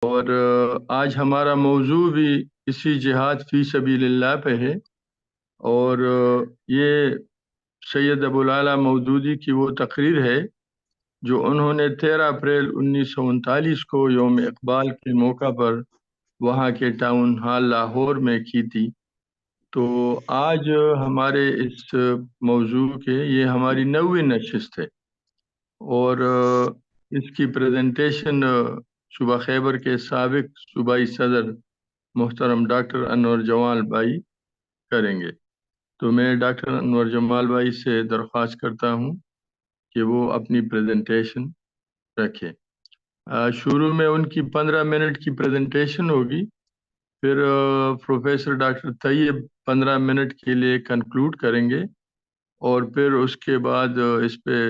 اور آج ہمارا موضوع بھی اسی جہاد فی سبیل اللہ پہ ہے۔ اور یہ سید ابوالعلا مودودی کی وہ تقریر ہے جو انہوں نے 13 اپریل 1939 کو یوم اقبال کے موقع پر وہاں کے ٹاؤن ہال لاہور میں کی تھی۔ تو آج ہمارے اس موضوع کے یہ ہماری 9ویں نشست ہے، اور اس کی پریزنٹیشن صوبہ خیبر کے سابق صوبائی صدر محترم ڈاکٹر انور جمال بھائی کریں گے۔ تو میں ڈاکٹر انور جمال بھائی سے درخواست کرتا ہوں کہ وہ اپنی پریزنٹیشن رکھیں۔ شروع میں ان کی 15 منٹ کی پریزنٹیشن ہوگی، پھر پروفیسر ڈاکٹر طیب 15 منٹ کے لیے کنکلوڈ کریں گے، اور پھر اس کے بعد اس پہ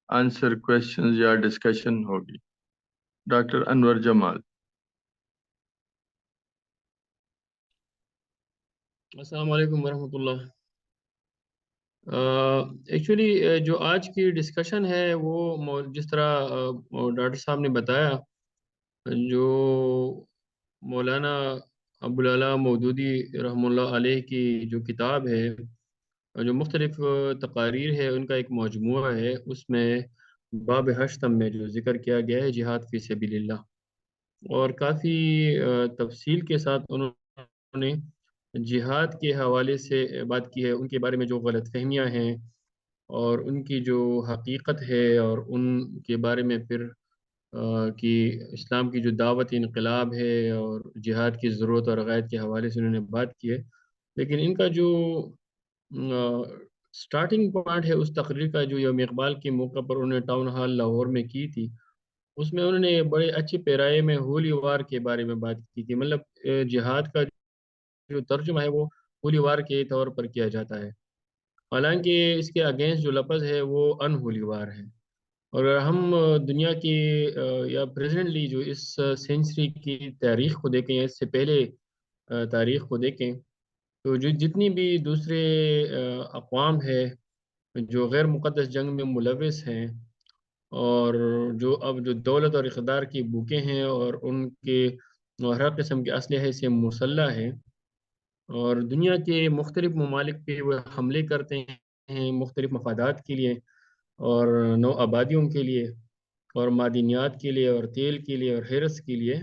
آنسر کویشچنز یا ڈسکشن ہوگی۔ ڈاکٹر انور جمال۔ السلام علیکم ورحمۃ اللہ۔ ایکچولی جو آج کی ڈسکشن ہے وہ جس طرح ڈاکٹر صاحب نے بتایا، جو مولانا ابوالعلا مودودی رحمہ اللہ علیہ کی جو کتاب ہے، جو مختلف تقاریر ہے، ان کا ایک مجموعہ ہے۔ اس میں باب ہشتم میں جو ذکر کیا گیا ہے جہاد فی سبیل اللہ، اور کافی تفصیل کے ساتھ انہوں نے جہاد کے حوالے سے بات کی ہے، ان کے بارے میں جو غلط فہمیاں ہیں اور ان کی جو حقیقت ہے، اور ان کے بارے میں پھر کہ اسلام کی جو دعوت انقلاب ہے اور جہاد کی ضرورت اور عقائد کے حوالے سے انہوں نے بات کی ہے۔ لیکن ان کا جو سٹارٹنگ پوائنٹ ہے اس تقریر کا، جو یوم اقبال کے موقع پر انہوں نے ٹاؤن ہال لاہور میں کی تھی، اس میں انہوں نے بڑے اچھے پیرائے میں ہولی وار کے بارے میں بات کی تھی۔ مطلب جہاد کا جو ترجمہ ہے وہ ہولی وار کے طور پر کیا جاتا ہے، حالانکہ اس کے اگینسٹ جو لفظ ہے وہ ان ہولی وار ہے۔ اور اگر ہم دنیا کی یا پریزنٹلی جو اس سینچری کی تاریخ کو دیکھیں یا اس سے پہلے تاریخ کو دیکھیں، تو جو جتنی بھی دوسرے اقوام ہے جو غیر مقدس جنگ میں ملوث ہیں، اور جو اب جو دولت اور اقتدار کی بھوکے ہیں اور ان کے ہر قسم کے اسلحے سے مسلح ہیں، اور دنیا کے مختلف ممالک پہ وہ حملے کرتے ہیں مختلف مفادات کے لیے، اور نو آبادیوں کے لیے، اور معدنیات کے لیے، اور تیل کے لیے، اور ہیرس کے لیے،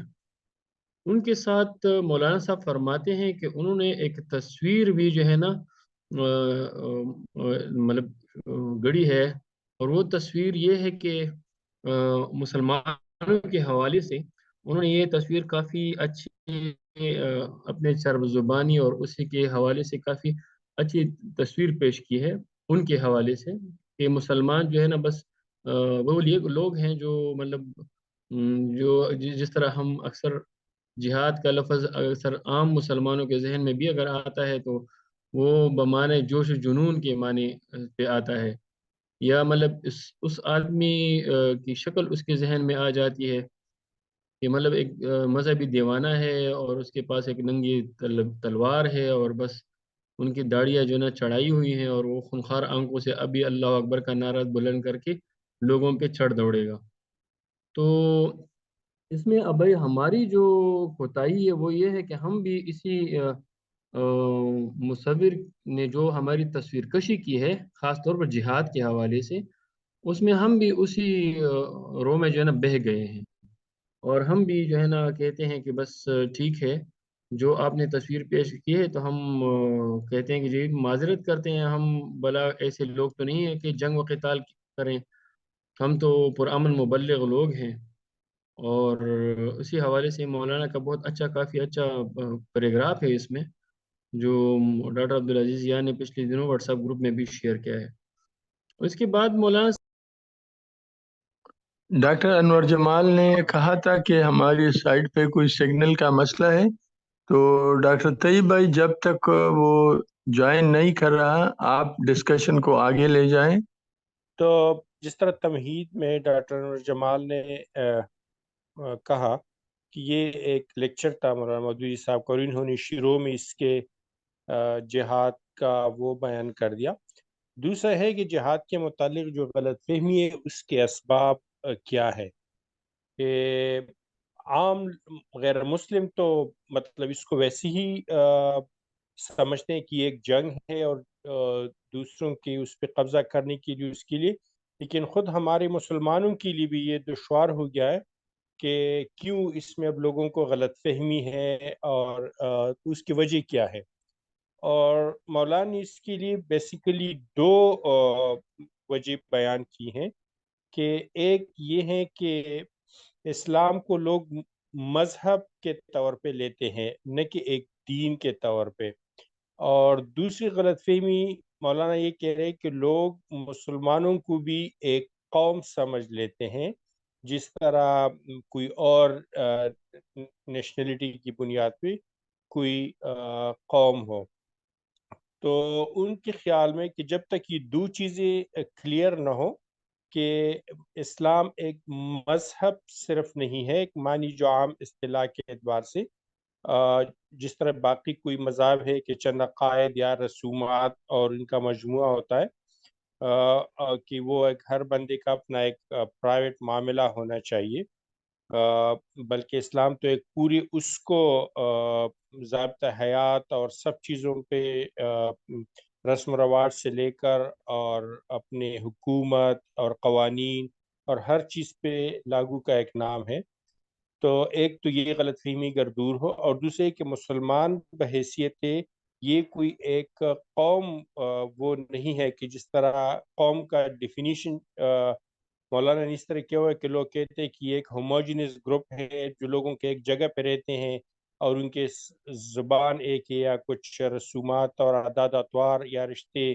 ان کے ساتھ مولانا صاحب فرماتے ہیں کہ انہوں نے ایک تصویر بھی جو ہے نا مطلب گڑی ہے، اور وہ تصویر یہ ہے کہ مسلمانوں کے حوالے سے انہوں نے یہ تصویر کافی اچھی اپنے سرب زبانی اور اسی کے حوالے سے کافی اچھی تصویر پیش کی ہے ان کے حوالے سے، کہ مسلمان جو ہے نا بس وہ لوگ ہیں جو مطلب جو جس طرح ہم اکثر جہاد کا لفظ اکثر عام مسلمانوں کے ذہن میں بھی اگر آتا ہے تو وہ بمعنی جوش و جنون کے معنی پہ آتا ہے، یا مطلب اس آدمی کی شکل اس کے ذہن میں آ جاتی ہے کہ مطلب ایک مذہبی دیوانہ ہے، اور اس کے پاس ایک ننگی تلوار ہے، اور بس ان کی داڑیاں جو نا چڑھائی ہوئی ہیں، اور وہ خونخوار آنکھوں سے ابھی اللہ اکبر کا نعرہ بلند کر کے لوگوں پہ چڑھ دوڑے گا۔ تو اس میں اب ہماری جو کوتاہی ہے وہ یہ ہے کہ ہم بھی اسی مصور نے جو ہماری تصویر کشی کی ہے خاص طور پر جہاد کے حوالے سے، اس میں ہم بھی اسی رو میں جو ہے نا بہہ گئے ہیں، اور ہم بھی جو ہے نا کہتے ہیں کہ بس ٹھیک ہے جو آپ نے تصویر پیش کی ہے، تو ہم کہتے ہیں کہ جی معذرت کرتے ہیں، ہم بلا ایسے لوگ تو نہیں ہیں کہ جنگ و قتال کریں، ہم تو پرامن مبلغ لوگ ہیں۔ اور اسی حوالے سے مولانا کا بہت اچھا کافی اچھا پیراگراف ہے اس میں، جو ڈاکٹر عبدالعزیز یان نے پچھلے دنوں واٹس ایپ گروپ میں بھی شیئر کیا ہے۔ اس کے بعد مولانا ڈاکٹر انور جمال نے کہا تھا کہ ہماری سائٹ پہ کوئی سگنل کا مسئلہ ہے، تو ڈاکٹر طیب بھائی جب تک وہ جوائن نہیں کر رہا آپ ڈسکشن کو آگے لے جائیں۔ تو جس طرح تمہید میں ڈاکٹر انور جمال نے کہا کہ یہ ایک لیکچر تھا مولانا مودودی صاحب کا، اور انہوں نے شروع میں اس کے جہاد کا وہ بیان کر دیا۔ دوسرا ہے کہ جہاد کے متعلق جو غلط فہمی ہے اس کے اسباب کیا ہے، کہ عام غیر مسلم تو مطلب اس کو ویسے ہی سمجھتے ہیں کہ یہ ایک جنگ ہے اور دوسروں کی اس پہ قبضہ کرنے کے لیے اس کے لیے، لیکن خود ہمارے مسلمانوں کے لیے بھی یہ دشوار ہو گیا ہے کہ کیوں اس میں اب لوگوں کو غلط فہمی ہے اور اس کی وجہ کیا ہے۔ اور مولانا نے اس کے لیے بیسیکلی دو وجہ بیان کی ہیں، کہ ایک یہ ہے کہ اسلام کو لوگ مذہب کے طور پہ لیتے ہیں، نہ کہ ایک دین کے طور پہ، اور دوسری غلط فہمی مولانا یہ کہہ رہے ہیں کہ لوگ مسلمانوں کو بھی ایک قوم سمجھ لیتے ہیں، جس طرح کوئی اور نیشنلٹی کی بنیاد پہ کوئی قوم ہو۔ تو ان کے خیال میں کہ جب تک یہ دو چیزیں کلیئر نہ ہو کہ اسلام ایک مذہب صرف نہیں ہے، ایک معنی جو عام اصطلاح کے اعتبار سے جس طرح باقی کوئی مذاہب ہے کہ چند عقائد یا رسومات اور ان کا مجموعہ ہوتا ہے، کہ وہ ایک ہر بندے کا اپنا ایک پرائیویٹ معاملہ ہونا چاہیے، بلکہ اسلام تو ایک پوری اس کو ضابطہ حیات اور سب چیزوں پہ رسم و رواج سے لے کر اور اپنے حکومت اور قوانین اور ہر چیز پہ لاگو کا ایک نام ہے۔ تو ایک تو یہ غلط فہمی اگر دور ہو، اور دوسرے کہ مسلمان بحیثیت یہ کوئی ایک قوم وہ نہیں ہے کہ جس طرح قوم کا ڈیفینیشن مولانا نے اس طرح کیا ہوا ہے کہ لوگ کہتے ہیں کہ یہ ایک ہوموجینس گروپ ہے جو لوگوں کے ایک جگہ پہ رہتے ہیں اور ان کے زبان ایک ہے یا کچھ رسومات اور عادات اطوار یا رشتے،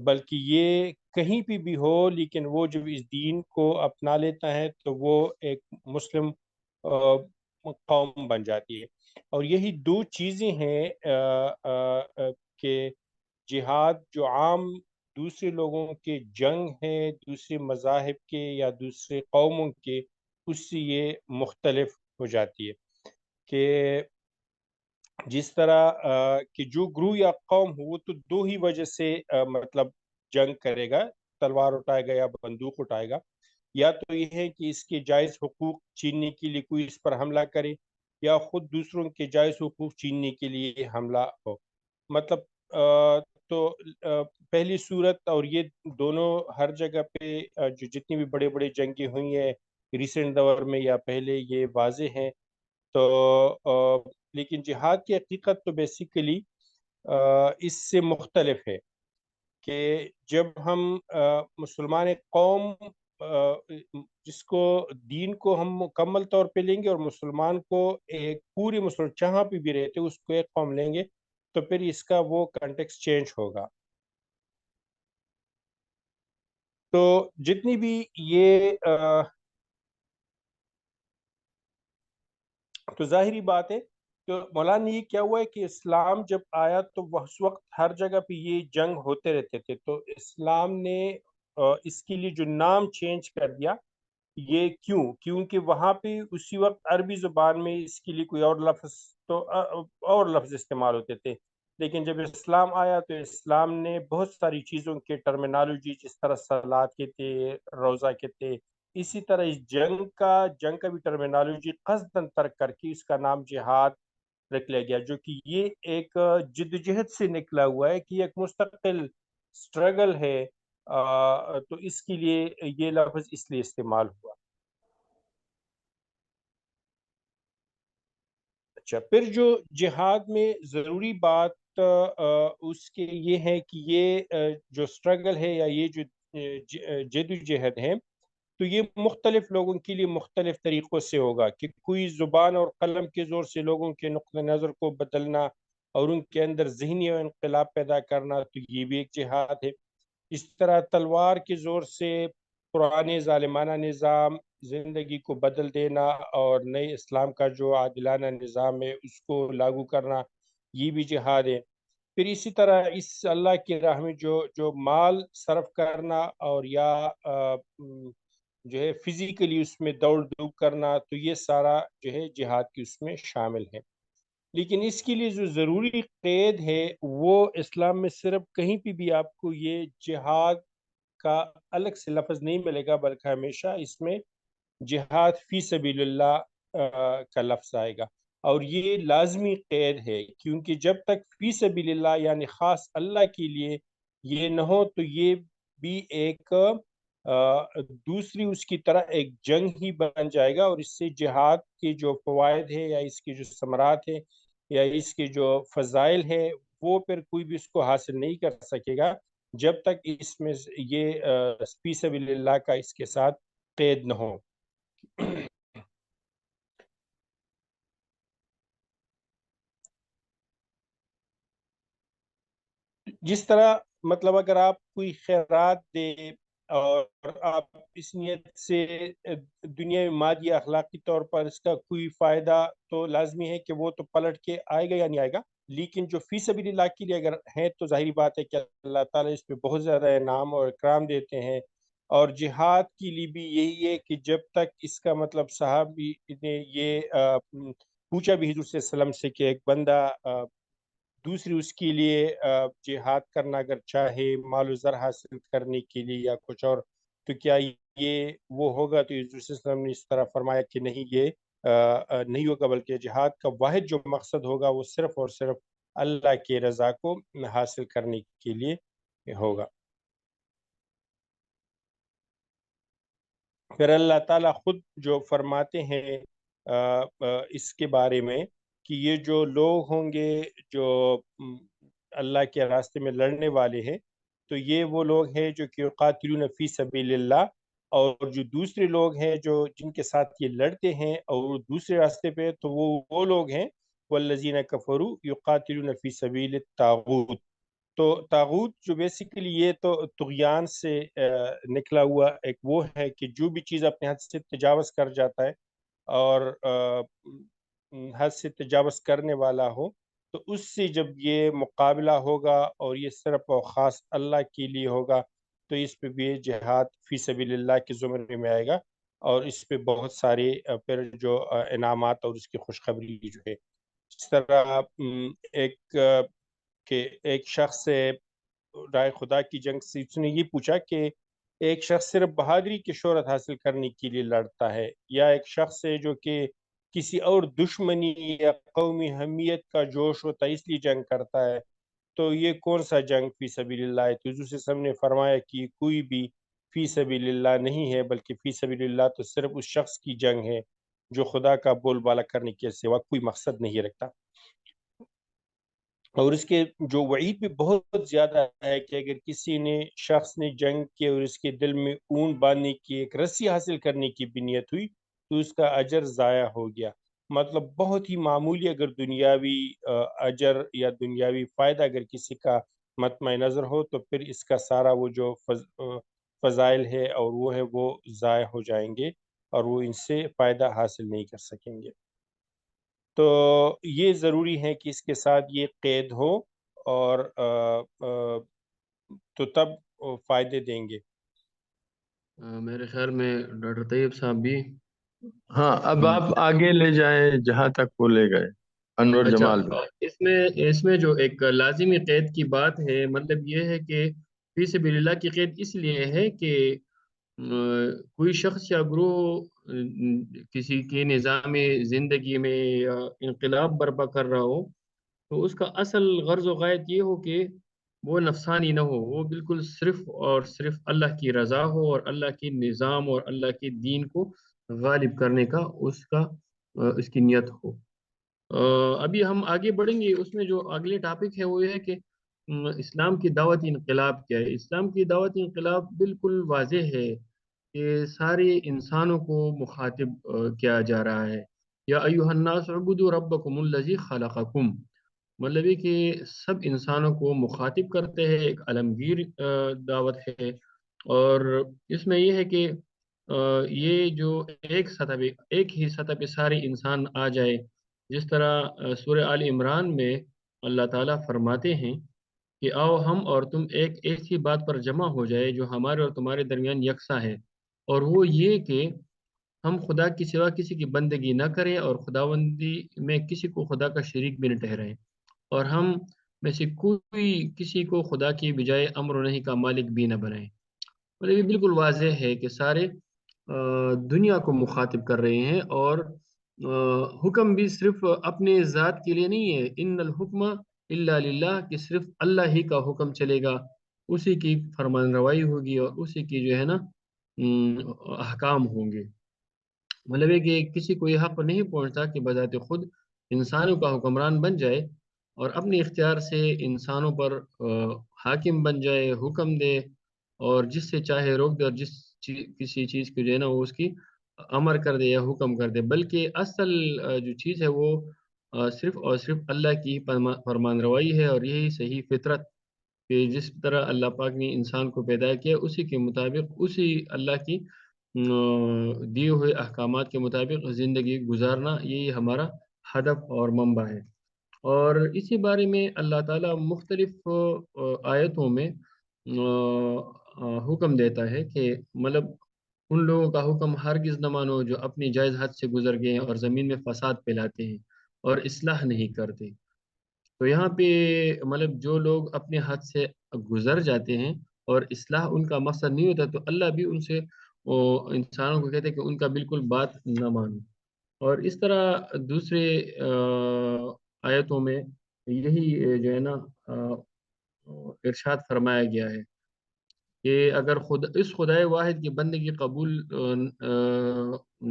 بلکہ یہ کہیں پہ بھی ہو، لیکن وہ جب اس دین کو اپنا لیتا ہے تو وہ ایک مسلم قوم بن جاتی ہے۔ اور یہی دو چیزیں ہیں کہ جہاد جو عام دوسرے لوگوں کے جنگ ہیں، دوسرے مذاہب کے یا دوسرے قوموں کے، اس سے یہ مختلف ہو جاتی ہے، کہ جس طرح کہ جو گروہ یا قوم ہو وہ تو دو ہی وجہ سے مطلب جنگ کرے گا، تلوار اٹھائے گا یا بندوق اٹھائے گا، یا تو یہ ہے کہ اس کے جائز حقوق چھیننے کے لیے کوئی اس پر حملہ کرے، یا خود دوسروں کے جائز حقوق چھیننے کے لیے حملہ ہو۔ مطلب تو پہلی صورت اور یہ دونوں ہر جگہ پہ جو جتنی بھی بڑے بڑے جنگیں ہوئی ہیں ریسنٹ دور میں یا پہلے، یہ واضح ہیں۔ تو لیکن جہاد کی حقیقت تو بیسیکلی اس سے مختلف ہے، کہ جب ہم مسلمان قوم جس کو دین کو ہم مکمل طور پہ لیں گے اور مسلمان کو ایک پوری مسلم جہاں پہ بھی رہتے اس کو ایک قوم لیں گے، تو پھر اس کا وہ کنٹیکس چینج ہوگا۔ تو جتنی بھی یہ تو ظاہری بات ہے، تو مولانا نے یہ کیا ہوا ہے کہ اسلام جب آیا تو اس وقت ہر جگہ پہ یہ جنگ ہوتے رہتے تھے، تو اسلام نے اس کے لیے جو نام چینج کر دیا، یہ کیونکہ وہاں پہ اسی وقت عربی زبان میں اس کے لیے کوئی اور لفظ تو اور لفظ استعمال ہوتے تھے، لیکن جب اسلام آیا تو اسلام نے بہت ساری چیزوں کے ٹرمینالوجی، جس طرح صلات کے تھے، روزہ کے تھے، اسی طرح اس جنگ کا بھی ٹرمینالوجی قصداً ترک کر کے اس کا نام جہاد رکھ لیا گیا، جو کہ یہ ایک جدوجہد سے نکلا ہوا ہے، کہ ایک مستقل سٹرگل ہے، تو اس کے لیے یہ لفظ اس لیے استعمال ہوا۔ اچھا، پھر جو جہاد میں ضروری بات اس کے یہ ہے کہ یہ جو سٹرگل ہے یا یہ جو جدوجہد ہے، تو یہ مختلف لوگوں کے لیے مختلف طریقوں سے ہوگا، کہ کوئی زبان اور قلم کے زور سے لوگوں کے نقطہ نظر کو بدلنا اور ان کے اندر ذہنی انقلاب پیدا کرنا، تو یہ بھی ایک جہاد ہے۔ اس طرح تلوار کے زور سے پرانے ظالمانہ نظام زندگی کو بدل دینا اور نئے اسلام کا جو عادلانہ نظام ہے اس کو لاگو کرنا، یہ بھی جہاد ہے۔ پھر اسی طرح اس اللہ کی راہ میں جو مال صرف کرنا اور یا جو ہے فزیکلی اس میں دوڑ دھوپ کرنا، تو یہ سارا جو ہے جہاد کی اس میں شامل ہے۔ لیکن اس کے لیے جو ضروری قید ہے وہ اسلام میں صرف کہیں پہ بھی آپ کو یہ جہاد کا الگ سے لفظ نہیں ملے گا، بلکہ ہمیشہ اس میں جہاد فی سبیل اللہ کا لفظ آئے گا، اور یہ لازمی قید ہے، کیونکہ جب تک فی سبیل اللہ یعنی خاص اللہ کے لیے یہ نہ ہو تو یہ بھی ایک دوسری اس کی طرح ایک جنگ ہی بن جائے گا، اور اس سے جہاد کے جو فوائد ہے یا اس کے جو ثمرات ہے یا اس کے جو فضائل ہے وہ پھر کوئی بھی اس کو حاصل نہیں کر سکے گا جب تک اس میں یہ فی سبیل اللہ کا اس کے ساتھ قید نہ ہو۔ جس طرح مطلب اگر آپ کوئی خیرات دے اور آپ اس نیت سے دنیا مادی اخلاقی طور پر اس کا کوئی فائدہ تو لازمی ہے کہ وہ تو پلٹ کے آئے گا یا نہیں آئے گا، لیکن جو فی سبیل اللہ کے لیے اگر ہیں تو ظاہری بات ہے کہ اللہ تعالیٰ اس پہ بہت زیادہ انعام اور اکرام دیتے ہیں۔ اور جہاد کے لیے بھی یہی ہے کہ جب تک اس کا مطلب صحابی نے یہ پوچھا بھی حضور صلی اللہ علیہ وسلم سے کہ ایک بندہ دوسری اس کے لیے جہاد کرنا اگر چاہے مال و زر حاصل کرنے کے لیے یا کچھ اور، تو کیا یہ وہ ہوگا؟ تو حضور صلی اللہ علیہ وسلم نے اس طرح فرمایا کہ نہیں، یہ نہیں ہوگا، بلکہ جہاد کا واحد جو مقصد ہوگا وہ صرف اور صرف اللہ کی رضا کو حاصل کرنے کے لیے ہوگا۔ پھر اللہ تعالیٰ خود جو فرماتے ہیں اس کے بارے میں کہ یہ جو لوگ ہوں گے جو اللہ کے راستے میں لڑنے والے ہیں، تو یہ وہ لوگ ہیں جو کہ قاتلون فی سبیل اللہ، اور جو دوسرے لوگ ہیں جو جن کے ساتھ یہ لڑتے ہیں اور دوسرے راستے پہ، تو وہ لوگ ہیں والذین کفروا یقاتلون فی سبیل الطاغوت۔ تو طاغوت جو بیسیکلی یہ تو طغیان سے نکلا ہوا ایک وہ ہے کہ جو بھی چیز اپنے حد سے تجاوز کر جاتا ہے اور حد سے تجاوز کرنے والا ہو، تو اس سے جب یہ مقابلہ ہوگا اور یہ صرف اور خاص اللہ کے لیے ہوگا تو اس پہ بھی جہاد فی سبیل اللہ کے زمرے میں آئے گا، اور اس پہ بہت سارے پھر جو انعامات اور اس کی خوشخبری جو ہے، اس طرح ایک کہ ایک شخص سے رائے خدا کی جنگ سے اس نے یہ پوچھا کہ ایک شخص صرف بہادری کی شہرت حاصل کرنے کے لیے لڑتا ہے، یا ایک شخص ہے جو کہ کسی اور دشمنی یا قومی حمیت کا جوش ہوتا ہے اس لیے جنگ کرتا ہے، تو یہ کون سا جنگ فی سبیل اللہ ہے؟ تو حضور صلی اللہ علیہ وسلم نے فرمایا کہ کوئی بھی فی سبیل اللہ نہیں ہے، بلکہ فی سبیل اللہ تو صرف اس شخص کی جنگ ہے جو خدا کا بول بالا کرنے کے سوا کوئی مقصد نہیں رکھتا۔ اور اس کے جو وعید بھی بہت زیادہ ہے کہ اگر کسی نے شخص نے جنگ کی اور اس کے دل میں اون باندھنے کی ایک رسی حاصل کرنے کی بھی نیت ہوئی تو اس کا اجر ضائع ہو گیا۔ مطلب بہت ہی معمولی اگر دنیاوی اجر یا دنیاوی فائدہ اگر کسی کا مطمع نظر ہو تو پھر اس کا سارا وہ جو فضائل ہے اور وہ ہے وہ ضائع ہو جائیں گے اور وہ ان سے فائدہ حاصل نہیں کر سکیں گے۔ تو یہ ضروری ہے کہ اس کے ساتھ یہ قید ہو اور تو تب فائدے دیں گے۔ میرے خیال میں ڈاکٹر طیب صاحب بھی ہاں، اب آپ آگے لے جائیں جہاں تک وہ لے گئے انور اچھا، جمال بھی۔ اس میں جو ایک لازمی قید کی بات ہے، مطلب یہ ہے کہ فی سبیل اللہ کی قید اس لیے ہے کہ کوئی شخص یا گروہ کسی کے نظام زندگی میں یا انقلاب برپا کر رہا ہو تو اس کا اصل غرض و غایت یہ ہو کہ وہ نفسانی نہ ہو، وہ بالکل صرف اور صرف اللہ کی رضا ہو اور اللہ کی نظام اور اللہ کے دین کو غالب کرنے کا اس کی نیت ہو۔ ابھی ہم آگے بڑھیں گے، اس میں جو اگلے ٹاپک ہے وہ یہ ہے کہ اسلام کی دعوت انقلاب کیا ہے۔ اسلام کی دعوت انقلاب بالکل واضح ہے کہ سارے انسانوں کو مخاطب کیا جا رہا ہے۔ یا ایھا الناس اعبدوا ربکم الذی خلقکم، مطلب یہ کہ سب انسانوں کو مخاطب کرتے ہیں، ایک عالمگیر دعوت ہے۔ اور اس میں یہ ہے کہ یہ جو ایک ہی سطح پہ سارے انسان آ جائے، جس طرح سورہ آل عمران میں اللہ تعالیٰ فرماتے ہیں کہ آؤ ہم اور تم ایک ایسی بات پر جمع ہو جائے جو ہمارے اور تمہارے درمیان یکساں ہے، اور وہ یہ کہ ہم خدا کی سوا کسی کی بندگی نہ کریں اور خداوندی میں کسی کو خدا کا شریک بھی نہ ٹھہرائیں، اور ہم میں سے کوئی کسی کو خدا کی بجائے امر و نہی کا مالک بھی نہ بنائیں۔ مطلب یہ بالکل واضح ہے کہ سارے دنیا کو مخاطب کر رہے ہیں، اور حکم بھی صرف اپنے ذات کے لیے نہیں ہے، ان الحکم الا للہ، کہ صرف اللہ ہی کا حکم چلے گا، اسی کی فرمان روائی ہوگی اور اسی کی جو ہے نا احکام ہوں گے۔ مطلب ہے کہ کسی کو یہ حق نہیں پہنچتا کہ بذات خود انسانوں کا حکمران بن جائے اور اپنے اختیار سے انسانوں پر حاکم بن جائے، حکم دے اور جس سے چاہے روک دے، اور کسی چیز کو جو ہے نا وہ اس کی امر کر دے یا حکم کر دے، بلکہ اصل جو چیز ہے وہ صرف اور صرف اللہ کی فرمان روائی ہے، اور یہی صحیح فطرت کہ جس طرح اللہ پاک نے انسان کو پیدا کیا اسی کے مطابق، اسی اللہ کی دیے ہوئے احکامات کے مطابق زندگی گزارنا، یہی ہمارا ہدف اور منبع ہے۔ اور اسی بارے میں اللہ تعالیٰ مختلف آیتوں میں حکم دیتا ہے کہ مطلب ان لوگوں کا حکم ہرگز نہ مانو جو اپنی جائز حد سے گزر گئے ہیں اور زمین میں فساد پھیلاتے ہیں اور اصلاح نہیں کرتے۔ تو یہاں پہ مطلب جو لوگ اپنے حد سے گزر جاتے ہیں اور اصلاح ان کا مقصد نہیں ہوتا، تو اللہ بھی ان سے انسانوں کو کہتے ہیں کہ ان کا بالکل بات نہ مانو۔ اور اس طرح دوسرے آیتوں میں یہی جو ہے نا ارشاد فرمایا گیا ہے کہ اگر اس خدائے واحد کی بندگی قبول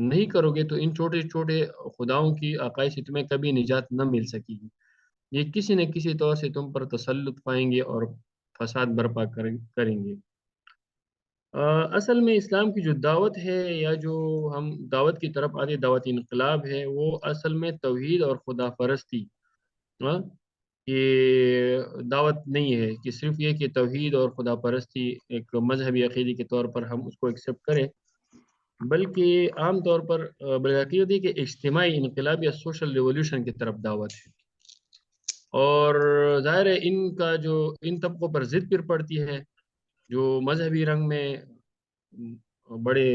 نہیں کرو گے تو ان چھوٹے چھوٹے خداؤں کی عقائد سے تمہیں کبھی نجات نہ مل سکے گی، یہ کسی نہ کسی طور سے تم پر تسلط پائیں گے اور فساد برپا کریں گے۔ اصل میں اسلام کی جو دعوت ہے یا جو ہم دعوت کی طرف آتے دعوت انقلاب ہے، وہ اصل میں توحید اور خدا پرستی یہ دعوت نہیں ہے کہ صرف یہ کہ توحید اور خدا پرستی ایک مذہبی عقیدے کے طور پر ہم اس کو ایکسیپٹ کریں، بلکہ عام طور پر بالعقیدت ہے کہ اجتماعی انقلاب یا سوشل ریولوشن کی طرف دعوت ہے۔ اور ظاہر ہے ان طبقوں پر ضد پھر پڑتی ہے جو مذہبی رنگ میں بڑے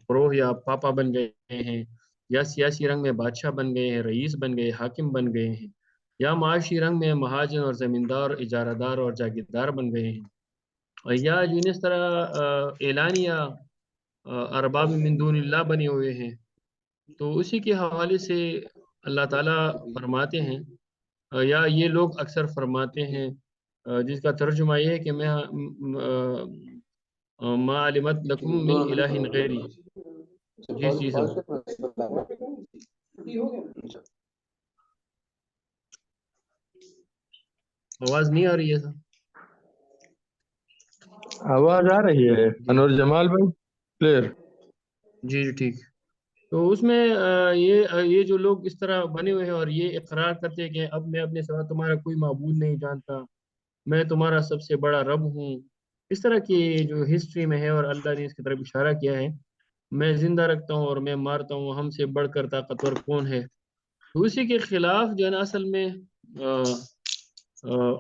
پرو یا پاپا بن گئے ہیں، یا سیاسی رنگ میں بادشاہ بن گئے ہیں، رئیس بن گئے، حاکم بن گئے ہیں، یا معاشی رنگ میں مہاجن اور زمیندار، اجارہ دار اور جاگیردار بن گئے ہیں، یا جو اس طرح اعلانیہ ارباب من دون اللہ بنے ہوئے ہیں۔ تو اسی کے حوالے سے اللہ تعالیٰ فرماتے ہیں یا یہ لوگ اکثر فرماتے ہیں، جس کا ترجمہ یہ ہے کہ میں ما علمت لکم من الہ غیری۔ جی سر، آواز نہیں آ رہی ہے سر؟ آواز آ رہی ہے انور جمال بھائی، کلیئر؟ جی ٹھیک۔ تو اس میں یہ جو لوگ اس طرح بنے ہوئے ہیں اور یہ اقرار کرتے ہیں کہ اب میں اپنے سوا تمہارا کوئی معبود نہیں جانتا، میں تمہارا سب سے بڑا رب ہوں، اس طرح کی جو ہسٹری میں ہے اور اللہ نے اس کی طرف اشارہ کیا ہے، میں زندہ رکھتا ہوں اور میں مارتا ہوں، ہم سے بڑھ کر طاقتور کون ہے، تو اسی کے خلاف جو ہے نا اصل میں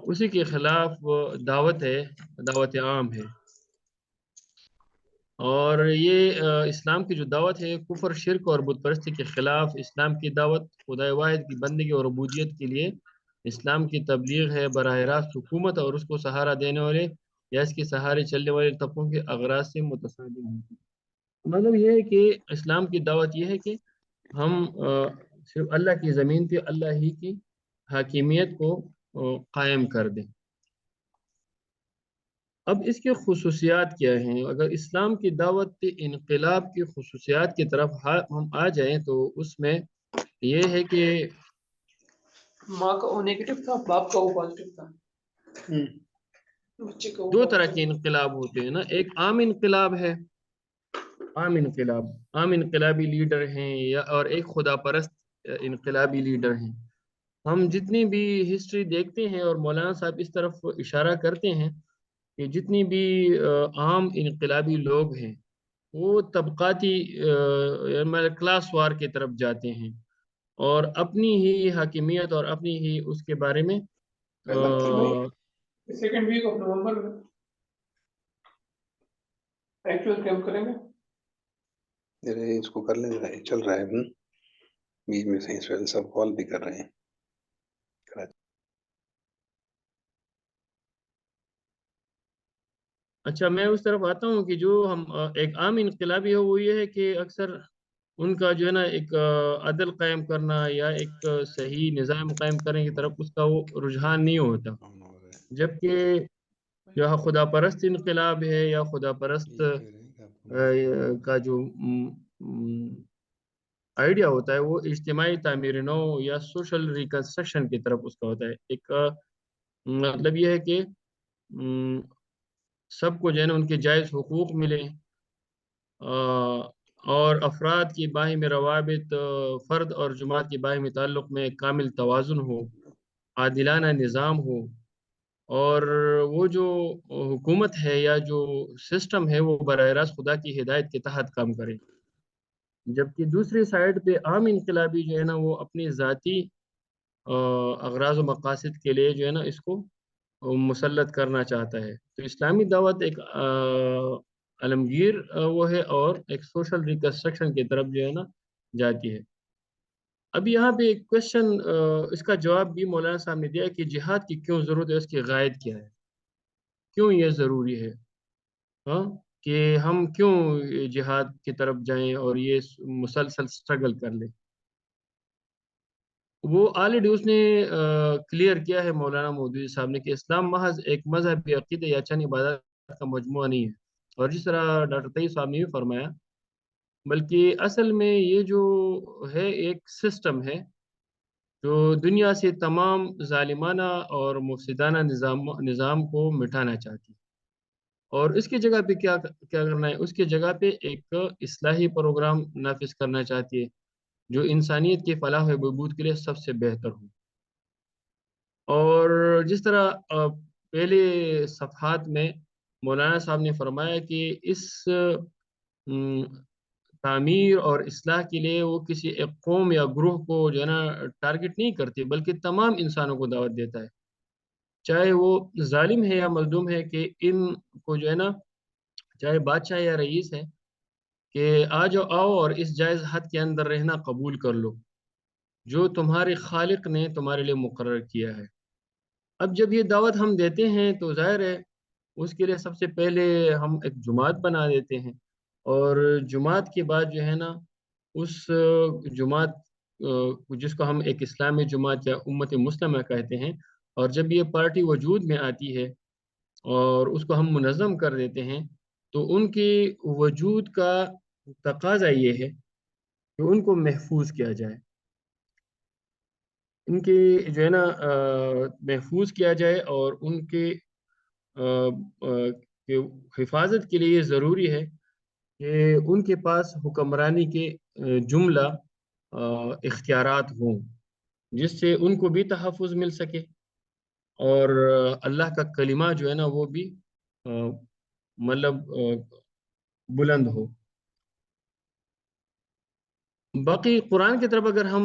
اسی کے خلاف دعوت ہے، دعوت عام ہے۔ اور یہ اسلام کی جو دعوت ہے کفر، شرک اور بت پرستی کے خلاف اسلام کی دعوت خدا واحد کی بندگی اور عبودیت کے لیے اسلام کی تبلیغ ہے، براہ راست حکومت اور اس کو سہارا دینے والے یا اس کے سہارے چلنے والے طبقوں کے اغراض سے متصادم ہوتی ہے۔ مطلب یہ ہے کہ اسلام کی دعوت یہ ہے کہ ہم صرف اللہ کی زمین پہ اللہ ہی کی حاکمیت کو قائم کر دیں۔ اب اس کے خصوصیات کیا ہیں؟ اگر اسلام کی دعوت انقلاب کی خصوصیات کی طرف ہم آ جائیں تو اس میں یہ ہے کہ ماں کا وہ نیگیٹو تھا، باپ کا وہ پازیٹو تھا۔ دو طرح کے انقلاب ہوتے ہیں نا، ایک عام انقلاب ہے، عام انقلابی لیڈر ہیں، یا اور ایک خدا پرست انقلابی لیڈر ہیں۔ ہم جتنی بھی ہسٹری دیکھتے ہیں اور مولانا صاحب اس طرف اشارہ کرتے ہیں کہ جتنی بھی عام انقلابی لوگ ہیں وہ طبقاتی کلاس وار کی طرف جاتے ہیں اور اپنی ہی حاکمیت اور اپنی ہی اس کے بارے میں سیکنڈ ویک آف نومبر میں ایکچوئل کیمپ کریں گے، اس کو کر لیں، چل رہا ہے بیچ میں سے سب کال بھی کر رہے ہیں۔ اچھا، میں اس طرف آتا ہوں کہ جو ہم ایک عام انقلابی ہے وہ یہ ہے کہ اکثر ان کا جو ہے نا ایک عدل قائم کرنا یا ایک صحیح نظام قائم کرنے کی طرف اس کا وہ رجحان نہیں ہوتا، جبکہ جو خدا پرست انقلاب ہے یا خدا پرست کا جو آئیڈیا ہوتا ہے وہ اجتماعی تعمیر نو یا سوشل ریکنسٹرکشن کی طرف اس کا ہوتا ہے۔ ایک مطلب یہ ہے کہ سب کو جو ہے نا ان کے جائز حقوق ملے، اور افراد کی باہمی روابط، فرد اور جماعت کی باہمی تعلق میں کامل توازن ہو، عادلانہ نظام ہو، اور وہ جو حکومت ہے یا جو سسٹم ہے وہ براہ راست خدا کی ہدایت کے تحت کام کرے، جبکہ دوسری سائڈ پہ عام انقلابی جو ہے نا وہ اپنی ذاتی اغراض و مقاصد کے لیے جو ہے نا اس کو مسلط کرنا چاہتا ہے۔ تو اسلامی دعوت ایک عالمگیر وہ ہے اور ایک سوشل ریکنسٹرکشن کی طرف جو ہے نا جاتی ہے۔ اب یہاں پہ ایک کوشچن، اس کا جواب بھی مولانا صاحب نے دیا کہ جہاد کی کیوں ضرورت ہے، اس کی غائد کیا ہے، کیوں یہ ضروری ہے، ہاں کہ ہم کیوں جہاد کی طرف جائیں اور یہ مسلسل سٹرگل کر لیں۔ وہ آلریڈی اس نے کلیئر کیا ہے مولانا مودودی صاحب نے کہ اسلام محض ایک مذہبی عقیدہ یا چند عبادات کا مجموعہ نہیں ہے، اور جس طرح ڈاکٹر طیب صاحب نے بھی فرمایا، بلکہ اصل میں یہ جو ہے ایک سسٹم ہے جو دنیا سے تمام ظالمانہ اور مفسدانہ نظام کو مٹانا چاہتی ہے، اور اس کی جگہ پہ کیا کرنا ہے، اس کی جگہ پہ ایک اصلاحی پروگرام نافذ کرنا چاہتی ہے جو انسانیت کی فلاح و بہبود کے لیے سب سے بہتر ہو۔ اور جس طرح پہلے صفحات میں مولانا صاحب نے فرمایا کہ اس تعمیر اور اصلاح کے لیے وہ کسی ایک قوم یا گروہ کو جو ہے نا ٹارگٹ نہیں کرتی، بلکہ تمام انسانوں کو دعوت دیتا ہے، چاہے وہ ظالم ہے یا مظلوم ہے، کہ ان کو جو ہے نا چاہے بادشاہ یا رئیس ہے کہ آؤ اور اس جائز حد کے اندر رہنا قبول کر لو جو تمہارے خالق نے تمہارے لیے مقرر کیا ہے۔ اب جب یہ دعوت ہم دیتے ہیں تو ظاہر ہے اس کے لیے سب سے پہلے ہم ایک جماعت بنا دیتے ہیں، اور جماعت کے بعد جو ہے نا اس جماعت جس کو ہم ایک اسلامی جماعت یا امت مسلمہ کہتے ہیں، اور جب یہ پارٹی وجود میں آتی ہے اور اس کو ہم منظم کر دیتے ہیں تو ان کے وجود کا تقاضا یہ ہے کہ ان کو محفوظ کیا جائے، ان کے جو ہے نا محفوظ کیا جائے، اور ان کے حفاظت کے لیے یہ ضروری ہے کہ ان کے پاس حکمرانی کے جملہ اختیارات ہوں جس سے ان کو بھی تحفظ مل سکے اور اللہ کا کلمہ جو ہے نا وہ بھی مطلب بلند ہو۔ باقی قرآن کی طرف اگر ہم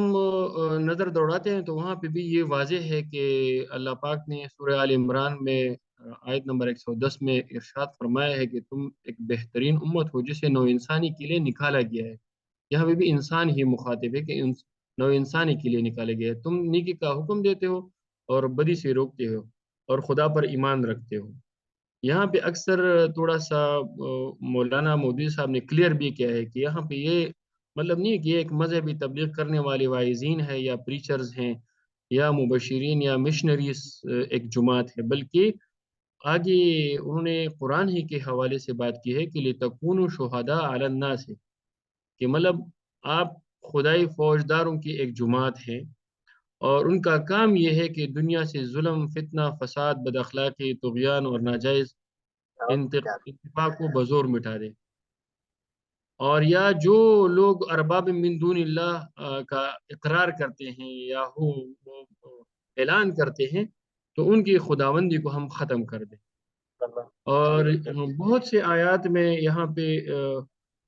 نظر دوڑاتے ہیں تو وہاں پہ بھی یہ واضح ہے کہ اللہ پاک نے سورہ آل عمران میں آیت نمبر 110 میں ارشاد فرمایا ہے کہ تم ایک بہترین امت ہو جسے نو انسانی کے لیے نکالا گیا ہے۔ یہاں پہ بھی انسان ہی مخاطب ہے کہ نو انسانی کے لیے نکالا گیا ہے، تم نیکی کا حکم دیتے ہو اور بدی سے روکتے ہو اور خدا پر ایمان رکھتے ہو۔ یہاں پہ اکثر تھوڑا سا مولانا مودودی صاحب نے کلیئر بھی کیا ہے کہ یہاں پہ یہ مطلب نہیں کہ یہ ایک مذہبی تبلیغ کرنے والے واعظین ہیں یا پریچرز ہیں یا مبشرین یا مشنریز ایک جماعت ہے، بلکہ آگے انہوں نے قرآن ہی کے حوالے سے بات کی ہے کہ لِتَكُونُوا شُهَدَاءَ عَلَى النَّاسِ، کہ مطلب آپ خدائی فوجداروں کی ایک جماعت ہیں اور ان کا کام یہ ہے کہ دنیا سے ظلم، فتنہ، فساد، بد اخلاقی، طغیان اور ناجائز اتفاق کو بزور مٹا دے، اور یا جو لوگ ارباب من دون اللہ کا اقرار کرتے ہیں یا وہ اعلان کرتے ہیں تو ان کی خداوندی کو ہم ختم کر دیں۔ اور بہت سے آیات میں یہاں پہ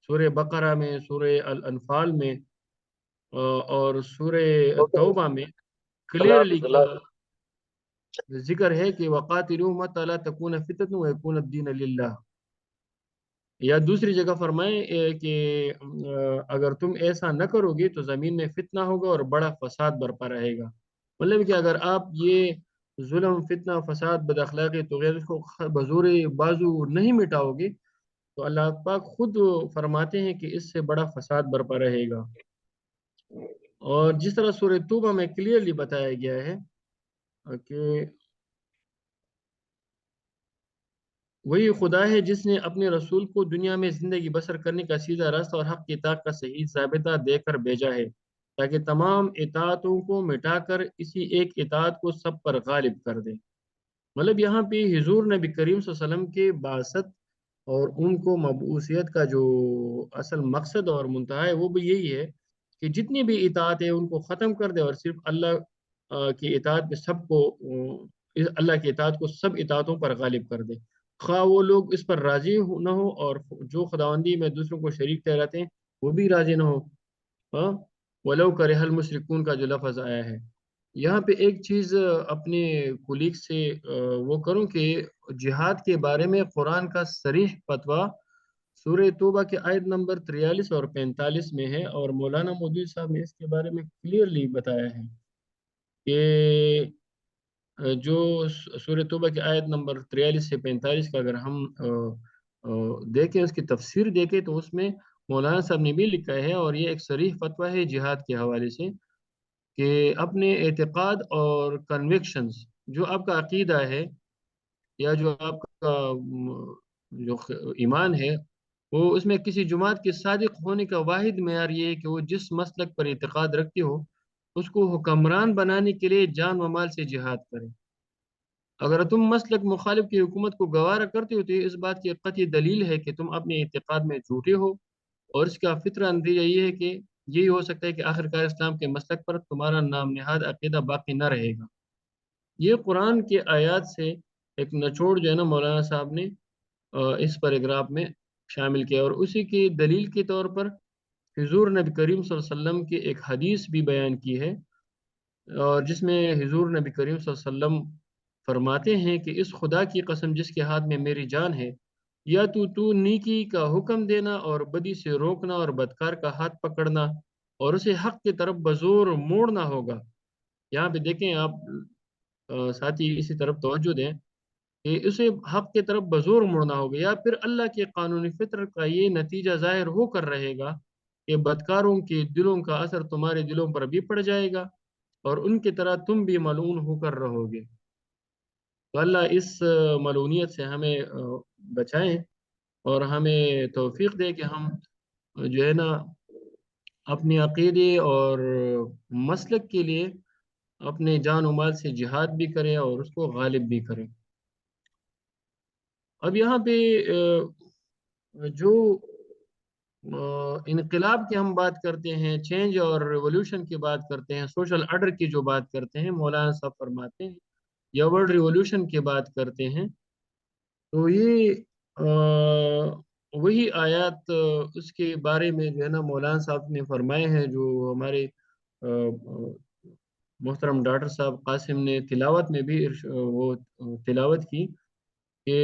سورہ بقرہ میں، سورہ الانفال میں اور سورہ توبہ میں کلیئرلی ذکر ہے کہ وَقَاتِلُوهُمْ حَتَّىٰ لَا تَكُونَ فِتْنَةٌ وَيَكُونَ الدِّينُ لِلَّهِ، یا دوسری جگہ فرمائیں کہ اگر تم ایسا نہ کرو گے تو زمین میں فتنہ ہوگا اور بڑا فساد برپا رہے گا۔ مطلب کہ اگر آپ یہ ظلم، فتنہ، فساد، بد اخلاقی، طغیان کو بزور بازو نہیں مٹاؤ گے تو اللہ پاک خود فرماتے ہیں کہ اس سے بڑا فساد برپا رہے گا۔ اور جس طرح سورہ توبہ میں کلیئرلی بتایا گیا ہے کہ وہی خدا ہے جس نے اپنے رسول کو دنیا میں زندگی بسر کرنے کا سیدھا راستہ اور حق کی اطاعت کا صحیح ضابطہ دے کر بھیجا ہے، تاکہ تمام اطاعتوں کو مٹا کر اسی ایک اطاعت کو سب پر غالب کر دے۔ مطلب یہاں پہ حضور نبی کریم صلی اللہ علیہ وسلم کے بعثت اور ان کو مبعوثیت کا جو اصل مقصد اور منتہا ہے وہ بھی یہی ہے کہ جتنی بھی اطاعت ہے ان کو ختم کر دے اور صرف اللہ کی اطاعت میں سب کو اللہ کی اطاعت کو سب اطاعتوں پر غالب کر دے، خواہ وہ لوگ اس پر راضی نہ ہو، اور جو خداوندی میں دوسروں کو شریک ٹھہراتے ہیں وہ بھی راضی نہ ہو۔ ہاں، ولو کرہ المشرکون کا جو لفظ آیا ہے یہاں پہ، ایک چیز اپنے کولیگ سے وہ کروں کہ جہاد کے بارے میں قرآن کا صریح فتویٰ سورہ توبہ کے آیت نمبر 43 اور 45 میں ہے، اور مولانا مودودی صاحب نے اس کے بارے میں کلیئرلی بتایا ہے کہ جو سورہ توبہ کی آیت نمبر 43 سے 45 کا اگر ہم دیکھیں، اس کی تفسیر دیکھیں، تو اس میں مولانا صاحب نے بھی لکھا ہے، اور یہ ایک صریح فتویٰ ہے جہاد کے حوالے سے، کہ اپنے اعتقاد اور کنوکشنز، جو آپ کا عقیدہ ہے یا جو آپ کا جو ایمان ہے، وہ اس میں کسی جماعت کے صادق ہونے کا واحد معیار یہ ہے کہ وہ جس مسلک پر اعتقاد رکھتے ہو اس کو حکمران بنانے کے لیے جان و مال سے جہاد کریں۔ اگر تم مسلک مخالف کی حکومت کو گوارا کرتے ہو تو یہ اس بات کی قطعی دلیل ہے کہ تم اپنے اعتقاد میں جھوٹے ہو، اور اس کا فطرہ نتیجہ یہ ہے کہ یہی ہو سکتا ہے کہ آخرکار اسلام کے مسلک پر تمہارا نام نہاد عقیدہ باقی نہ رہے گا۔ یہ قرآن کے آیات سے ایک نچوڑ جو ہے نا مولانا صاحب نے اس پیراگراف میں شامل کیا، اور اسی کی دلیل کے طور پر حضور نبی کریم صلی اللہ علیہ وسلم کی ایک حدیث بھی بیان کی ہے، اور جس میں حضور نبی کریم صلی اللہ علیہ وسلم فرماتے ہیں کہ اس خدا کی قسم جس کے ہاتھ میں میری جان ہے، یا تو نیکی کا حکم دینا اور بدی سے روکنا اور بدکار کا ہاتھ پکڑنا اور اسے حق کی طرف بزور موڑنا ہوگا۔ یہاں پہ دیکھیں آپ ساتھی اسی طرف توجہ دیں کہ اسے حق کی طرف بزور مڑنا ہوگا، یا پھر اللہ کے قانونی فطرت کا یہ نتیجہ ظاہر ہو کر رہے گا کہ بدکاروں کے دلوں کا اثر تمہارے دلوں پر بھی پڑ جائے گا اور ان کی طرح تم بھی ملعون ہو کر رہو گے۔ تو اللہ اس ملعونیت سے ہمیں بچائیں اور ہمیں توفیق دے کہ ہم جو ہے نا اپنے عقیدے اور مسلک کے لیے اپنے جان و مال سے جہاد بھی کریں اور اس کو غالب بھی کریں۔ اب یہاں پہ جو انقلاب کی ہم بات کرتے ہیں، چینج اور ریولوشن کی بات کرتے ہیں، سوشل آرڈر کی جو بات کرتے ہیں، مولانا صاحب فرماتے ہیں یا ورلڈ ریولوشن کی بات کرتے ہیں، تو یہ وہی آیات اس کے بارے میں جو ہے نا مولانا صاحب نے فرمائے ہیں، جو ہمارے محترم ڈاکٹر صاحب قاسم نے تلاوت میں بھی وہ تلاوت کی کہ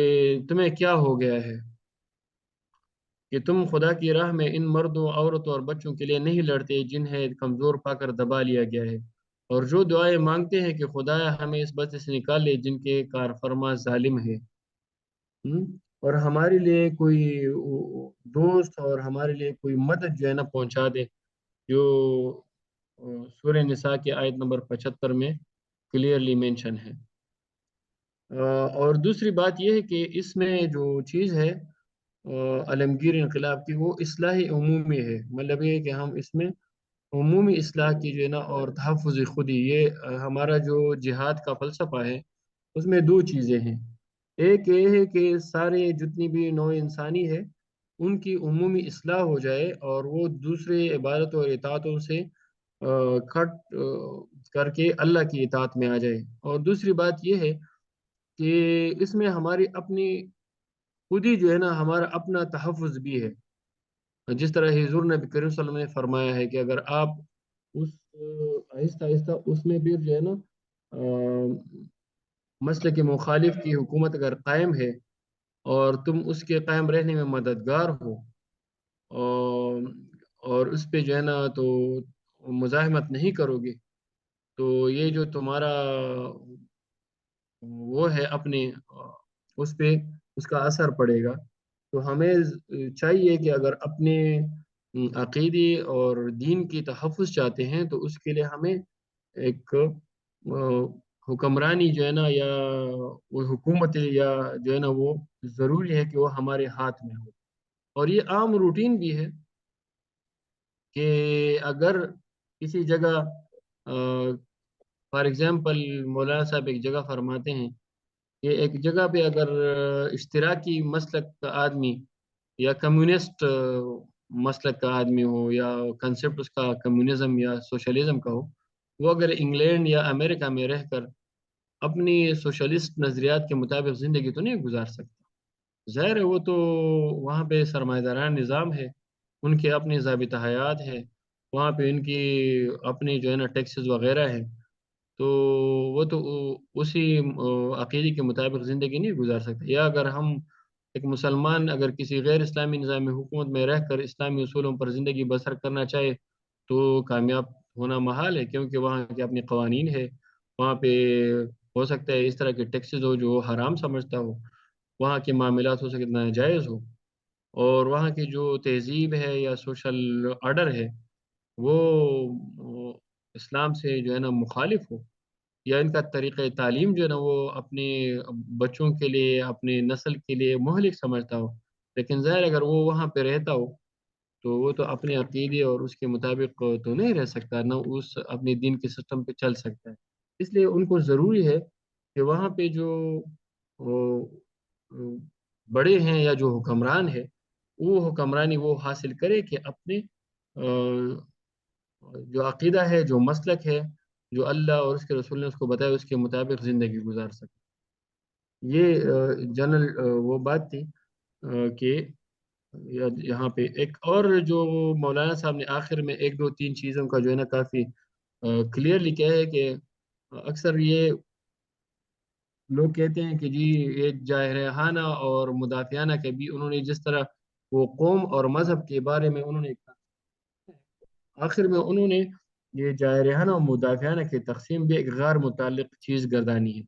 تمہیں کیا ہو گیا ہے کہ تم خدا کی راہ میں ان مردوں، عورتوں اور بچوں کے لیے نہیں لڑتے جنہیں کمزور پا کر دبا لیا گیا ہے، اور جو دعائیں مانگتے ہیں کہ خدایا ہمیں اس بستی سے نکال لے جن کے کار فرما ظالم ہے، اور ہمارے لیے کوئی دوست اور ہمارے لیے کوئی مدد جو ہے نا پہنچا دے، جو سورہ نساء کی آیت نمبر 75 میں کلیئرلی مینشن ہے۔ اور دوسری بات یہ ہے کہ اس میں جو چیز ہے عالمگیر انقلاب کی، وہ اصلاح عمومی ہے، مطلب یہ کہ ہم اس میں عمومی اصلاح کی جو ہے نا اور تحفظ خودی، یہ ہمارا جو جہاد کا فلسفہ ہے اس میں دو چیزیں ہیں۔ ایک یہ ہے کہ سارے جتنی بھی نوع انسانی ہے ان کی عمومی اصلاح ہو جائے اور وہ دوسرے عبادت اور اطاعتوں سے کٹ کر کے اللہ کی اطاعت میں آ جائے، اور دوسری بات یہ ہے کہ اس میں ہماری اپنی خود ہی جو ہے نا ہمارا اپنا تحفظ بھی ہے، جس طرح حضور نبی کریم صلی اللہ علیہ وسلم نے فرمایا ہے کہ اگر آپ اس آہستہ آہستہ اس میں بھی جو ہے نا مسلک مخالف کی حکومت اگر قائم ہے اور تم اس کے قائم رہنے میں مددگار ہو اور اس پہ جو ہے نا تو مزاحمت نہیں کرو گے، تو یہ جو تمہارا وہ ہے اپنے اس پہ اس کا اثر پڑے گا۔ تو ہمیں چاہیے کہ اگر اپنے عقیدے اور دین کی تحفظ چاہتے ہیں تو اس کے لیے ہمیں ایک حکمرانی جو ہے نا، یا وہ حکومت یا جو ہے نا وہ ضروری ہے کہ وہ ہمارے ہاتھ میں ہو. اور یہ عام روٹین بھی ہے کہ اگر کسی جگہ فار ایگزامپل مولانا صاحب ایک جگہ فرماتے ہیں کہ ایک جگہ پہ اگر اشتراکی مسلک کا آدمی یا کمیونسٹ مسلک کا آدمی ہو، یا کنسپٹ اس کا کمیونزم یا سوشلزم کا ہو، وہ اگر انگلینڈ یا امریکہ میں رہ کر اپنی سوشلسٹ نظریات کے مطابق زندگی تو نہیں گزار سکتا. ظاہر ہے وہ تو وہاں پہ سرمایہ داران نظام ہے، ان کے اپنے ضابطہ حیات ہے، وہاں پہ ان کی اپنی جو ہے نا ٹیکسز وغیرہ ہے. تو وہ تو اسی عقیدے کے مطابق زندگی نہیں گزار سکتے. یا اگر ہم ایک مسلمان اگر کسی غیر اسلامی نظام حکومت میں رہ کر اسلامی اصولوں پر زندگی بسر کرنا چاہے تو کامیاب ہونا محال ہے، کیونکہ وہاں کے اپنے قوانین ہے. وہاں پہ ہو سکتا ہے اس طرح کے ٹیکسز ہو جو حرام سمجھتا ہو، وہاں کے معاملات ہو سکتے ناجائز ہو، اور وہاں کی جو تہذیب ہے یا سوشل آرڈر ہے وہ اسلام سے جو ہے نا مخالف ہو، یا ان کا طریقہ تعلیم جو ہے نا وہ اپنے بچوں کے لیے اپنے نسل کے لیے مہلک سمجھتا ہو. لیکن ظاہر اگر وہ وہاں پہ رہتا ہو تو وہ تو اپنے عقیدے اور اس کے مطابق تو نہیں رہ سکتا، نہ اس اپنے دین کے سسٹم پہ چل سکتا ہے. اس لیے ان کو ضروری ہے کہ وہاں پہ جو بڑے ہیں یا جو حکمران ہے وہ حکمرانی وہ حاصل کرے کہ اپنے جو عقیدہ ہے، جو مسلک ہے، جو اللہ اور اس کے رسول نے اس کو بتایا اس کے مطابق زندگی گزار سکے. یہ جنرل وہ بات تھی کہ یہاں پہ ایک اور جو مولانا صاحب نے آخر میں ایک دو تین چیزوں کا جو ہے نا کافی کلیئرلی کیا ہے کہ اکثر یہ لوگ کہتے ہیں کہ جی یہ جارحانہ اور مدافعانہ کے بھی انہوں نے جس طرح وہ قوم اور مذہب کے بارے میں انہوں نے کہا، آخر میں انہوں نے یہ جارحانہ اور مدافعانہ کی تقسیم بھی ایک غیر متعلق چیز گردانی ہے.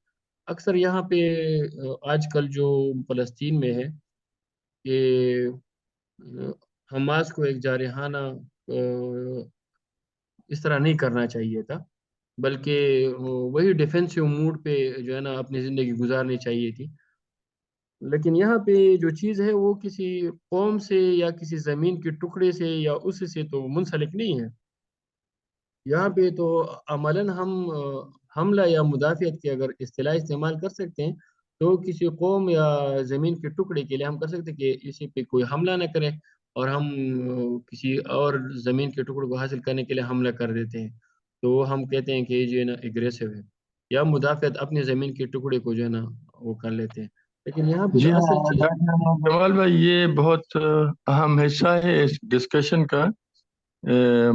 اکثر یہاں پہ آج کل جو فلسطین میں ہے کہ حماس کو ایک جارحانہ اس طرح نہیں کرنا چاہیے تھا، بلکہ وہی ڈیفینسو موڈ پہ جو ہے نا اپنی زندگی گزارنی چاہیے تھی. لیکن یہاں پہ جو چیز ہے وہ کسی قوم سے یا کسی زمین کے ٹکڑے سے یا اس سے تو منسلک نہیں ہے. یہاں پہ تو عملاً ہم حملہ یا مدافعت کی اگر اصطلاح استعمال کر سکتے ہیں تو کسی قوم یا زمین کے ٹکڑے کے لیے ہم کر سکتے ہیں کہ اسی پہ کوئی حملہ نہ کرے، اور ہم کسی اور زمین کے ٹکڑے کو حاصل کرنے کے لیے حملہ کر دیتے ہیں تو ہم کہتے ہیں کہ یہ جو ہے نا اگریسو ہے، یا مدافعت اپنے زمین کے ٹکڑے کو جو ہے نا وہ کر لیتے ہیں. لیکن یہاں پہ جی جو اصل ہاں چیز ڈاکٹر جمال بھائی، یہ بہت اہم حصہ ہے اس ڈسکشن کا.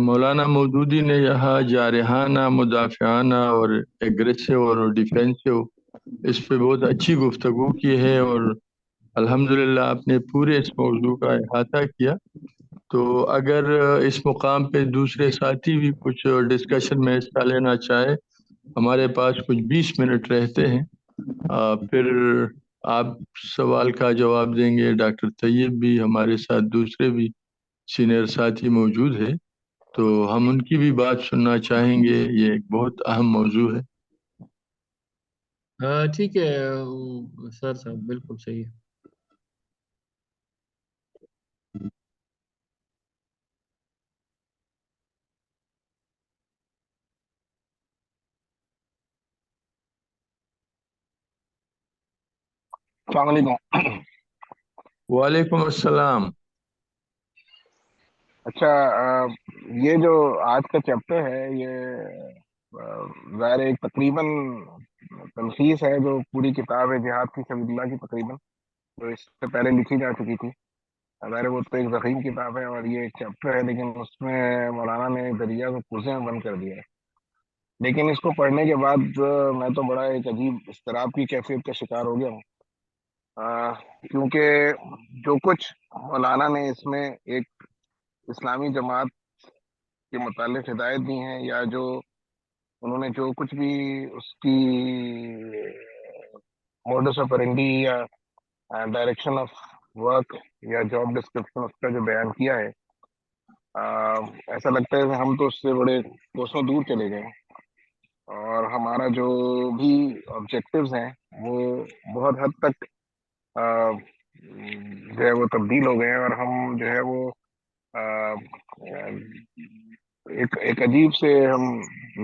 مولانا مودودی نے یہاں جارحانہ، مدافعانہ اور ایگریسو اور ڈیفینسو اس پہ بہت اچھی گفتگو کی ہے، اور الحمدللہ آپ نے پورے اس موضوع کا احاطہ کیا. تو اگر اس مقام پہ دوسرے ساتھی بھی کچھ ڈسکشن میں حصہ لینا چاہے، ہمارے پاس کچھ 20 منٹ رہتے ہیں. پھر آپ سوال کا جواب دیں گے، ڈاکٹر طیب بھی ہمارے ساتھ دوسرے بھی سینئر ساتھی موجود ہے تو ہم ان کی بھی بات سننا چاہیں گے. یہ ایک بہت اہم موضوع ہے. ٹھیک ہے سر صاحب، بالکل صحیح ہے. السلام علیکم. وعلیکم السلام. اچھا، یہ جو آج کا چیپٹر ہے یہ ظاہر ایک تقریباً تلخیص ہے جو پوری کتاب ہے جہاد فی سبیل اللہ کی، تقریباً جو اس سے پہلے لکھی جا چکی تھی. ظاہر وہ تو ایک ضخیم کتاب ہے اور یہ ایک چیپٹر ہے، لیکن اس میں مولانا نے دریا کو کوزے میں بند کر دیا ہے. لیکن اس کو پڑھنے کے بعد میں تو بڑا ایک عجیب اضطراب کی کیفیت کا شکار ہو گیا ہوں، کیونکہ جو کچھ مولانا نے اس میں ایک اسلامی جماعت کے متعلق ہدایت دی ہیں، یا جو انہوں نے جو کچھ بھی اس کی موڈس آپرینڈی یا ڈائریکشن آف ورک یا جاب ڈسکرپشن اس کا جو بیان کیا ہے، ایسا لگتا ہے کہ ہم تو اس سے بڑے کوسوں دور چلے گئے ہیں، اور ہمارا جو بھی آبجیکٹیوز ہیں وہ بہت حد تک جو ہے وہ تبدیل ہو گئے ہیں، اور ہم جو ہے وہ ایک عجیب سے ہم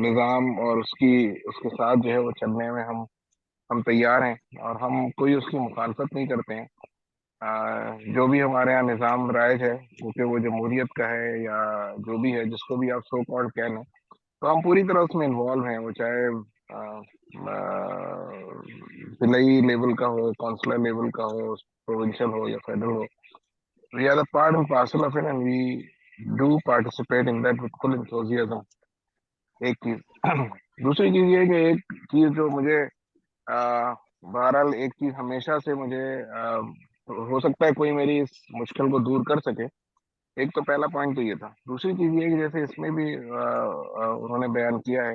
نظام اور اس کے ساتھ جو ہے وہ چلنے میں ہم تیار ہیں، اور ہم کوئی اس کی مخالفت نہیں کرتے ہیں۔ جو بھی ہمارے یہاں نظام رائج ہے، کیونکہ وہ جمہوریت کا ہے یا جو بھی ہے، جس کو بھی آپ سو کالڈ کہہ لیں، تو ہم پوری طرح اس میں انوالو ہیں، وہ چاہے ضلعی لیول کا ہو، کونسلر لیول کا ہو، پروونشل ہو یا federal who. We are a part and parcel of it, and we do participate in that with full enthusiasm. ایک چیز دوسری چیز یہ کہ ایک چیز جو مجھے بہرحال ایک چیز ہمیشہ سے مجھے ہو سکتا ہے کوئی میری اس مشکل کو دور کر سکے، ایک تو پہلا پوائنٹ تو یہ تھا۔ دوسری چیز یہ کہ جیسے اس میں بھی انہوں نے بیان کیا ہے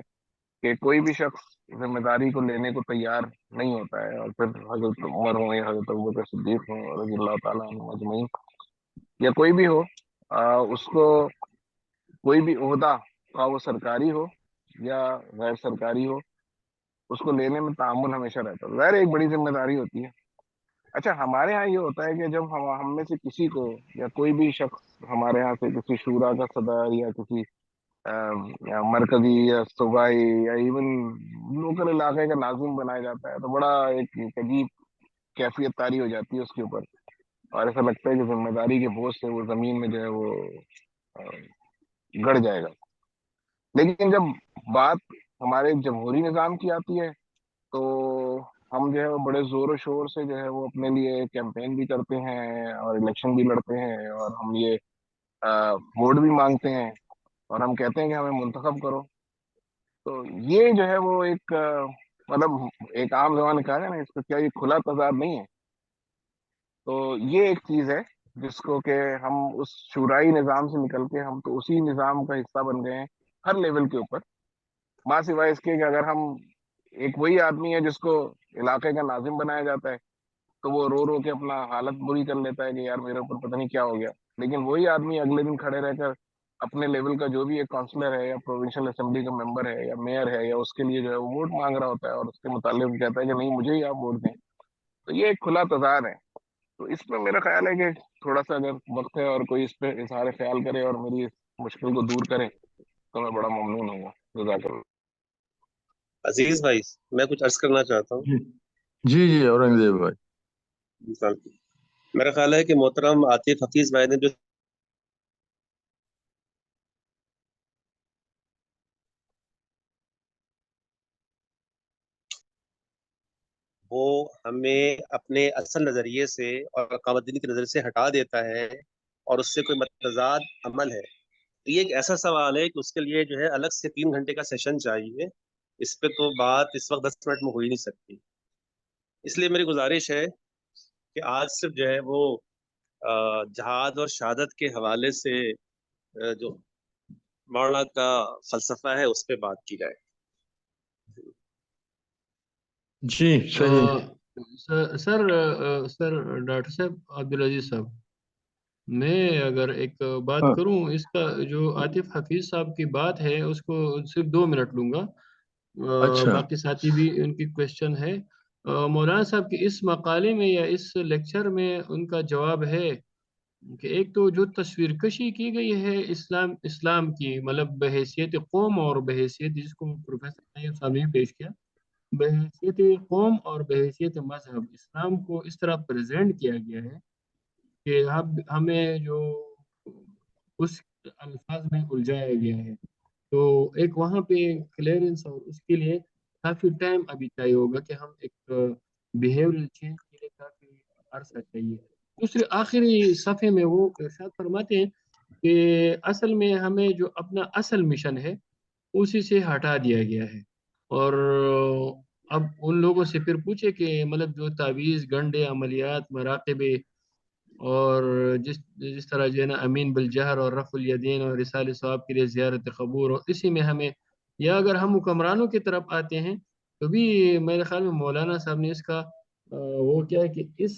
کہ کوئی بھی شخص ذمہ داری کو لینے کو تیار نہیں ہوتا ہے، اور پھر حضرت عمر ہوں یا حضرت ابوبکر صدیق ہوں رضی اللہ تعالیٰ عنہ اجمعین، یا کوئی بھی ہو، اس کو کوئی بھی عہدہ، خواہ وہ سرکاری ہو یا غیر سرکاری ہو، اس کو لینے میں تعامل ہمیشہ رہتا ہے، ظاہر ایک بڑی ذمہ داری ہوتی ہے۔ اچھا، ہمارے ہاں یہ ہوتا ہے کہ جب ہم میں سے کسی کو یا کوئی بھی شخص ہمارے ہاں سے کسی شورا کا صدر یا کسی یا مرکزی یا صوبائی یا ایون لوکل علاقے کا ناظم بنایا جاتا ہے، تو بڑا ایک عجیب کیفیت طاری ہو جاتی ہے اس کے اوپر، اور ایسا لگتا ہے کہ ذمہ داری کے بوجھ سے وہ زمین میں جو ہے وہ گڑ جائے گا۔ لیکن جب بات ہمارے جمہوری نظام کی آتی ہے تو ہم جو ہے وہ بڑے زور و شور سے جو ہے وہ اپنے لیے کیمپین بھی کرتے ہیں اور الیکشن بھی لڑتے ہیں، اور ہم یہ ووٹ بھی مانگتے ہیں، اور ہم کہتے ہیں کہ ہمیں منتخب کرو۔ تو یہ جو ہے وہ ایک مطلب ایک عام زبان میں کہا جائے نا، اس کو کیا یہ کھلا تضاد نہیں ہے؟ تو یہ ایک چیز ہے جس کو کہ ہم اس شورائی نظام سے نکل کے ہم تو اسی نظام کا حصہ بن گئے ہیں ہر لیول کے اوپر، ماں سوائے اس کے کہ اگر ہم ایک وہی آدمی ہے جس کو علاقے کا ناظم بنایا جاتا ہے تو وہ رو رو کے اپنا حالت بری کر لیتا ہے کہ یار میرے اوپر پتہ نہیں کیا ہو گیا، لیکن وہی آدمی اگلے دن کھڑے رہ کر اپنے لیول کا جو بھی ایک کاؤنسلر ہے یا پروونشل اسمبلی کا ممبر ہے یا میئر ہے یا اس کے لیے جو ہے وہ ووٹ مانگ رہا ہوتا ہے، اور اس کے متعلق کہتا ہے کہ نہیں مجھے ہی آپ ووٹ دیں۔ تو یہ ایک کھلا تضاد ہے۔ تو اس میں میرا خیال ہے کہ تھوڑا سا اگر وقت ہے اور کوئی اس پہ اظہار خیال کرے اور میری اس مشکل کو دور کرے تو میں بڑا ممنون ہوں گا۔ جزاک اللہ۔ عزیز بھائی، میں کچھ عرض کرنا چاہتا ہوں۔ جی جی جی اورنگزیب بھائی۔ میرا خیال ہے کہ محترم عاطف حفیظ بھائی نے جو وہ ہمیں اپنے اصل نظریے سے اور اقامت دینی کے نظریے سے ہٹا دیتا ہے اور اس سے کوئی متضاد عمل ہے، تو یہ ایک ایسا سوال ہے کہ اس کے لیے جو ہے الگ سے 3 گھنٹے کا سیشن چاہیے، اس پہ تو بات اس وقت 10 منٹ میں ہو ہی نہیں سکتی۔ اس لیے میری گزارش ہے کہ آج صرف جو ہے وہ جہاد اور شہادت کے حوالے سے جو مولانا کا فلسفہ ہے اس پہ بات کی جائے۔ جی صحیح۔ سر ڈاکٹر صاحب عبدالعزیز صاحب، میں اگر ایک بات کروں، اس کا جو عاطف حفیظ صاحب کی بات ہے اس کو صرف 2 منٹ لوں گا، اچھا باقی ساتھی بھی ان کی کوشچن ہے۔ مولانا صاحب کی اس مقالے میں یا اس لیکچر میں ان کا جواب ہے کہ ایک تو جو تصویر کشی کی گئی ہے اسلام کی، مطلب بحیثیت قوم اور بحیثیت، جس کو پروفیسر طیب صاحب نے پیش کیا، بحیثیت قوم اور بحیثیت مذہب اسلام کو اس طرح پریزنٹ کیا گیا ہے کہ ہمیں جو اس الفاظ میں الجھایا گیا ہے، تو ایک وہاں پہ کلیئرنس، اور اس کے لیے کافی ٹائم ابھی چاہیے ہوگا کہ ہم ایک بیہیورل چینج کے لیے کافی عرصہ چاہیے۔ دوسرے آخری صفحے میں وہ ارشاد فرماتے ہیں کہ اصل میں ہمیں جو اپنا اصل مشن ہے اسی سے ہٹا دیا گیا ہے، اور اب ان لوگوں سے پھر پوچھے کہ مطلب جو تعویذ گنڈے عملیات مراقبے اور جس طرح جو ہے نا امین بالجہر اور رفع الیدین اور رسال ثواب کے لیے زیارت قبور، اور اسی میں ہمیں، یا اگر ہم حکمرانوں کی طرف آتے ہیں تو بھی میرے خیال میں مولانا صاحب نے اس کا وہ کیا ہے کہ اس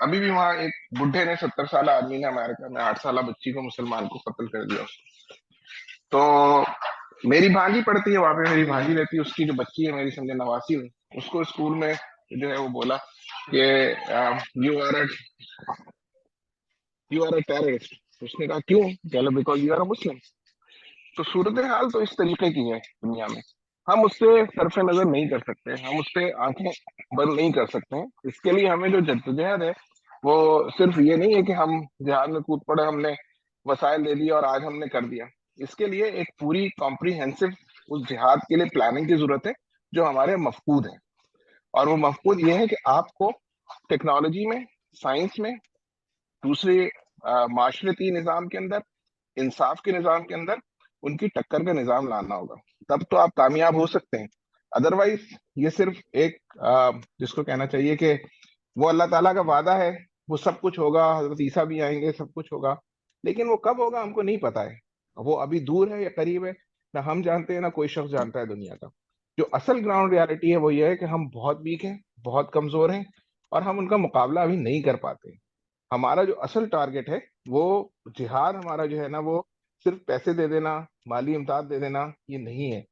ابھی بھی وہاں ایک بڈھے نے 70 سالہ آدمی نے امریکہ میں 8 سالہ بچی کو مسلمان کو قتل کر دیا. تو میری بھانجی پڑھتی ہے وہاں پہ, میری بھانجی رہتی ہے, اس کی جو بچی ہے میری سمجھے نواسی میں, اس کو اسکول میں جو ہے وہ بولا کہ یو آر اے ٹیررسٹ. اس نے کہا کیوں؟ کہ بیکاز یو آر اے مسلم. تو صورتحال تو اس طریقے کی ہے دنیا میں. ہم اس سے صرف نظر نہیں کر سکتے, ہم اس سے آنکھیں بند نہیں کر سکتے. اس کے لیے ہمیں جو جدوجہد ہے وہ صرف یہ نہیں ہے کہ ہم جہاد میں کود پڑے, ہم نے وسائل دے دیا اور آج ہم نے کر دیا. اس کے لیے ایک پوری کمپریہنسو اس جہاد کے لیے پلاننگ کی ضرورت ہے جو ہمارے مفقود ہے. اور وہ مفقود یہ ہے کہ آپ کو ٹیکنالوجی میں, سائنس میں, دوسرے معاشرتی نظام کے اندر, انصاف کے نظام کے اندر ان کی ٹکر کا نظام لانا ہوگا, تب تو آپ کامیاب ہو سکتے ہیں. ادروائز یہ صرف ایک جس کو کہنا چاہیے کہ وہ اللہ تعالیٰ کا وعدہ ہے, وہ سب کچھ ہوگا, حضرت عیسیٰ بھی آئیں گے, سب کچھ ہوگا, لیکن وہ کب ہوگا ہم کو نہیں پتا ہے. وہ ابھی دور ہے یا قریب ہے, نہ ہم جانتے ہیں نہ کوئی شخص جانتا ہے دنیا کا. جو اصل گراؤنڈ ریالٹی ہے وہ یہ ہے کہ ہم بہت ویک ہیں, بہت کمزور ہیں, اور ہم ان کا مقابلہ ابھی نہیں کر پاتے. ہمارا جو اصل ٹارگٹ ہے وہ جہاد ہمارا جو ہے نا, وہ صرف پیسے دے دینا, مالی امداد دے دینا, یہ نہیں ہے,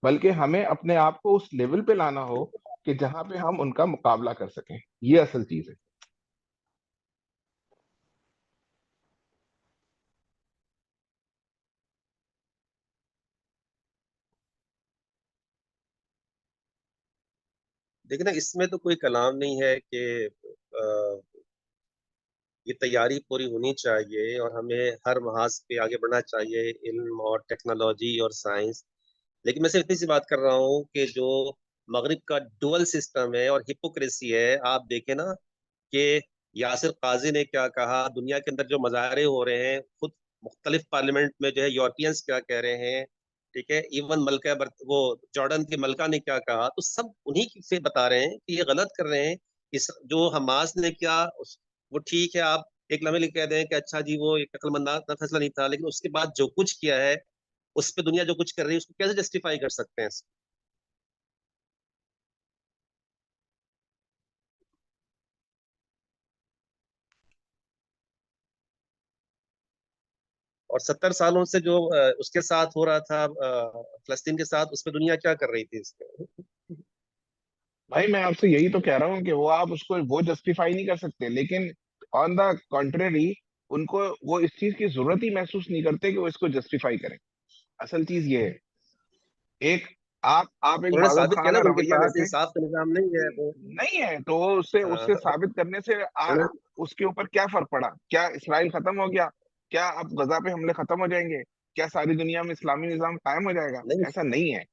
بلکہ ہمیں اپنے آپ کو اس لیول پہ لانا ہو کہ جہاں پہ ہم ان کا مقابلہ کر سکیں. یہ اصل چیز ہے. دیکھنا اس میں تو کوئی کلام نہیں ہے کہ یہ تیاری پوری ہونی چاہیے اور ہمیں ہر محاذ پہ آگے بڑھنا چاہیے, علم اور ٹیکنالوجی اور سائنس. لیکن میں صرف اتنی سی بات کر رہا ہوں کہ جو مغرب کا ڈول سسٹم ہے اور ہپوکریسی ہے, آپ دیکھیں نا کہ یاسر قاضی نے کیا کہا, دنیا کے اندر جو مظاہرے ہو رہے ہیں, خود مختلف پارلیمنٹ میں جو ہے یورپینس کیا کہہ رہے ہیں, ٹھیک ہے, ایون ملکہ وہ جارڈن کی ملکہ نے کیا کہا, تو سب انہی سے بتا رہے ہیں کہ یہ غلط کر رہے ہیں. جو حماس نے کیا وہ ٹھیک ہے, آپ ایک لمحے لکھ کہہ دیں کہ اچھا جی وہ ایک عقل مندانہ فیصلہ نہیں تھا, لیکن اس کے بعد جو کچھ کیا ہے اس پہ دنیا جو کچھ کر رہی ہے اس کو کیسے جسٹیفائی کر سکتے ہیں؟ اور 70 سالوں سے جو اس کے ساتھ ہو رہا تھا فلسطین کے ساتھ, اس پہ دنیا کیا کر رہی تھی اس پہ؟ بھائی میں آپ سے یہی تو کہہ رہا ہوں کہ وہ آپ اس کو وہ جسٹیفائی نہیں کر سکتے, لیکن آن دا کنٹریری ان کو وہ اس چیز کی ضرورت ہی محسوس نہیں کرتے کہ وہ اس کو جسٹیفائی کریں. اصل چیز یہ ہے. ایک آپ ایک انہوں نے بازو ثابت کیا نا خانہ کہ ان کے رویہ پاس دیکھیں. انصاف کا نظام نہیں ہے وہ. نہیں ہے تو اس سے ثابت کرنے سے اس کے اوپر کیا فرق پڑا؟ کیا اسرائیل ختم ہو گیا؟ کیا اب غزہ پہ حملے ختم ہو جائیں گے؟ کیا ساری دنیا میں اسلامی نظام قائم ہو جائے گا؟ نہیں ایسا نہیں ہے.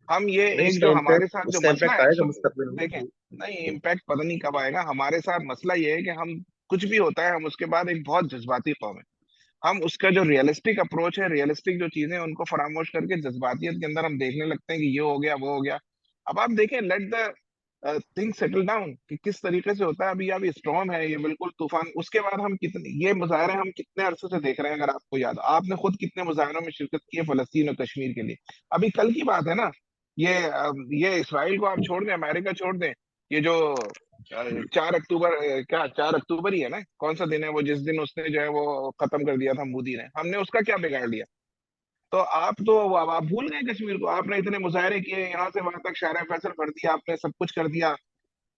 ہم یہ نہیں, ایک جو ہمارے ساتھ اس جو کا مسئلہ امپیکٹ ہے, آئے گا مستقبل میں. دیکھیں, نہیں امپیکٹ پتہ نہیں کب آئے گا. ہمارے ساتھ مسئلہ یہ ہے کہ ہم کچھ بھی ہوتا ہے ہم اس کے بعد ایک بہت جذباتی قوم ہے. ہم اس کا جو ریئلسٹک اپروچ ہے, ریئلسٹک جو چیزیں ان کو فراموش کر کے جذباتیت کے اندر ہم دیکھنے لگتے ہیں کہ یہ ہو گیا وہ ہو گیا. اب آپ دیکھیں, let the thing settle down کہ کس طریقے سے ہوتا ہے. ابھی اسٹارم ہے, یہ بالکل طوفان. اس کے بعد ہم کتنے یہ مظاہرے ہم کتنے عرصے سے دیکھ رہے ہیں, اگر آپ کو یاد ہو, آپ نے خود کتنے مظاہروں میں شرکت کی ہے فلسطین اور کشمیر کے لیے. ابھی کل کی بات ہے نا, یہ اسرائیل کو آپ چھوڑ دیں, امریکہ چھوڑ دیں, یہ جو 4 اکتوبر, کیا 4 اکتوبر ہی ہے نا, کون سا دن ہے وہ جس دن اس نے جو ہے وہ ختم کر دیا تھا مودی نے, ہم نے اس کا کیا بگاڑ لیا؟ تو آپ بھول گئے کشمیر کو. آپ نے اتنے مظاہرے کیے, یہاں سے وہاں تک شارع فیصل بھر دیا آپ نے, سب کچھ کر دیا.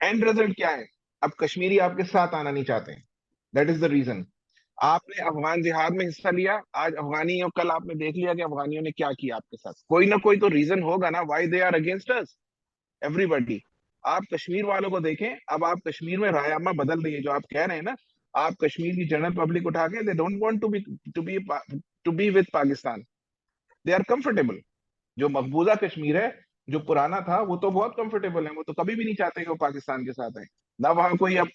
اینڈ ریزلٹ کیا ہے؟ اب کشمیری آپ کے ساتھ آنا نہیں چاہتے ہیں. That is the reason. آپ نے افغان جہاد میں حصہ لیا, آج افغانیوں, کل آپ نے دیکھ لیا کہ افغانیوں نے کیا کیا آپ کے ساتھ. کوئی نہ کوئی تو ریزن ہوگا نا وائی دے آر اگینسٹ اس, ایوری بڈی. آپ کشمیر والوں کو دیکھیں, اب آپ کشمیر میں رائے عامہ بدل رہی ہے. جو آپ کہہ رہے ہیں نا, آپ کشمیر کی جنرل پبلک اٹھا کے, they don't want to be with Pakistan, they are comfortable. جو مقبوضہ کشمیر ہے, جو پرانا تھا, وہ تو بہت کمفرٹیبل ہے. وہ تو کبھی بھی نہیں چاہتے کہ وہ پاکستان کے ساتھ آئے. نہ وہاں کوئی اب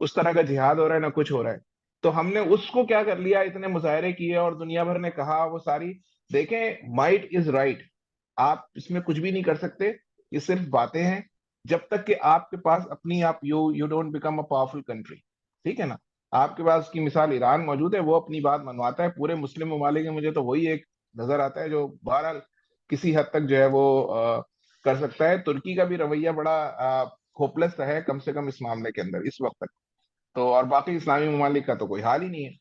اس طرح کا جہاد ہو رہا ہے, نہ کچھ ہو رہا ہے. تو ہم نے اس کو کیا کر لیا, اتنے مظاہرے کیے اور دنیا بھر نے کہا وہ ساری. دیکھیں, مائٹ از رائٹ. آپ اس میں کچھ بھی نہیں کر سکتے, یہ صرف باتیں ہیں. جب تک کہ آپ کے پاس اپنی آپ you don't become a powerful country, ٹھیک ہے نا. آپ کے پاس کی مثال ایران موجود ہے, وہ اپنی بات منواتا ہے. پورے مسلم ممالک میں مجھے تو وہی ایک نظر آتا ہے جو بہرحال کسی حد تک جو ہے وہ کر سکتا ہے. ترکی کا بھی رویہ بڑا ہوپلیس ہے کم سے کم اس معاملے کے اندر اس وقت تک. تو اور باقی اسلامی ممالک کا تو کوئی حال ہی نہیں ہے.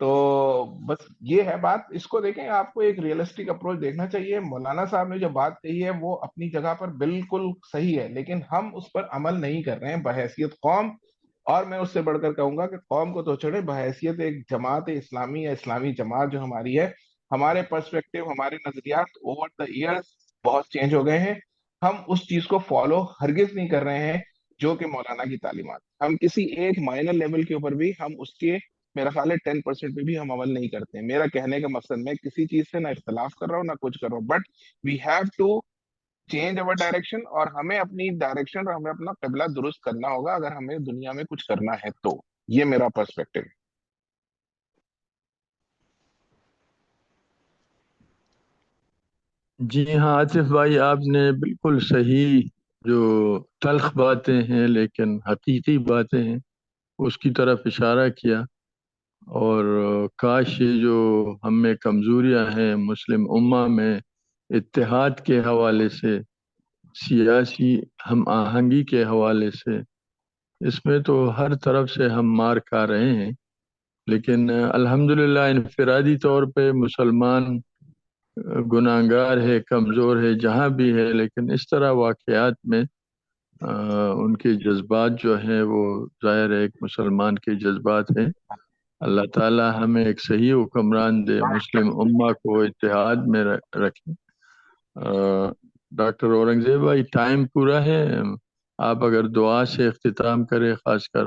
تو بس یہ ہے بات. اس کو دیکھیں, آپ کو ایک ریئلسٹک اپروچ دیکھنا چاہیے. مولانا صاحب نے جو بات کہی ہے وہ اپنی جگہ پر بالکل صحیح ہے, لیکن ہم اس پر عمل نہیں کر رہے ہیں بحیثیت قوم. اور میں اس سے بڑھ کر کہوں گا کہ قوم کو تو چھوڑے, بحیثیت ایک جماعت اسلامی یا اسلامی جماعت جو ہماری ہے, ہمارے پرسپیکٹو, ہمارے نظریات اوور دا ایئرز بہت چینج ہو گئے ہیں. ہم اس چیز کو فالو ہرگز نہیں کر رہے ہیں جو کہ مولانا کی تعلیمات. ہم کسی ایک مائنر لیول کے اوپر بھی ہم اس کے, میرا خیال ہے 10% پہ بھی ہم عمل نہیں کرتے ہیں. میرا کہنے کا مقصد, میں کسی چیز سے نہ اختلاف کر رہا ہوں نہ کچھ کر رہا ہوں, but we have to change over direction. اور ہمیں اپنی ڈائریکشن اور ہمیں اپنا قبلہ درست کرنا ہوگا اگر ہمیں دنیا میں کچھ کرنا ہے تو. یہ میرا پرسپیکٹو ہے. جی ہاں عاطف بھائی, آپ نے بالکل صحیح, جو تلخ باتیں ہیں لیکن حقیقی باتیں ہیں, اس کی طرف اشارہ کیا. اور کاش یہ جو ہم میں کمزوریاں ہیں مسلم امہ میں, اتحاد کے حوالے سے, سیاسی ہم آہنگی کے حوالے سے, اس میں تو ہر طرف سے ہم مار کھا رہے ہیں. لیکن الحمدللہ انفرادی طور پہ مسلمان گناہگار ہے, کمزور ہے جہاں بھی ہے, لیکن اس طرح واقعات میں ان کے جذبات جو ہیں وہ ظاہر ہے ایک مسلمان کے جذبات ہیں. اللہ تعالی ہمیں ایک صحیح حکمران دے, مسلم امہ کو اتحاد میں رکھے. ڈاکٹر اورنگزیب بھائی, ٹائم پورا ہے, آپ اگر دعا سے اختتام کریں, خاص کر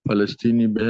فلسطینی بہن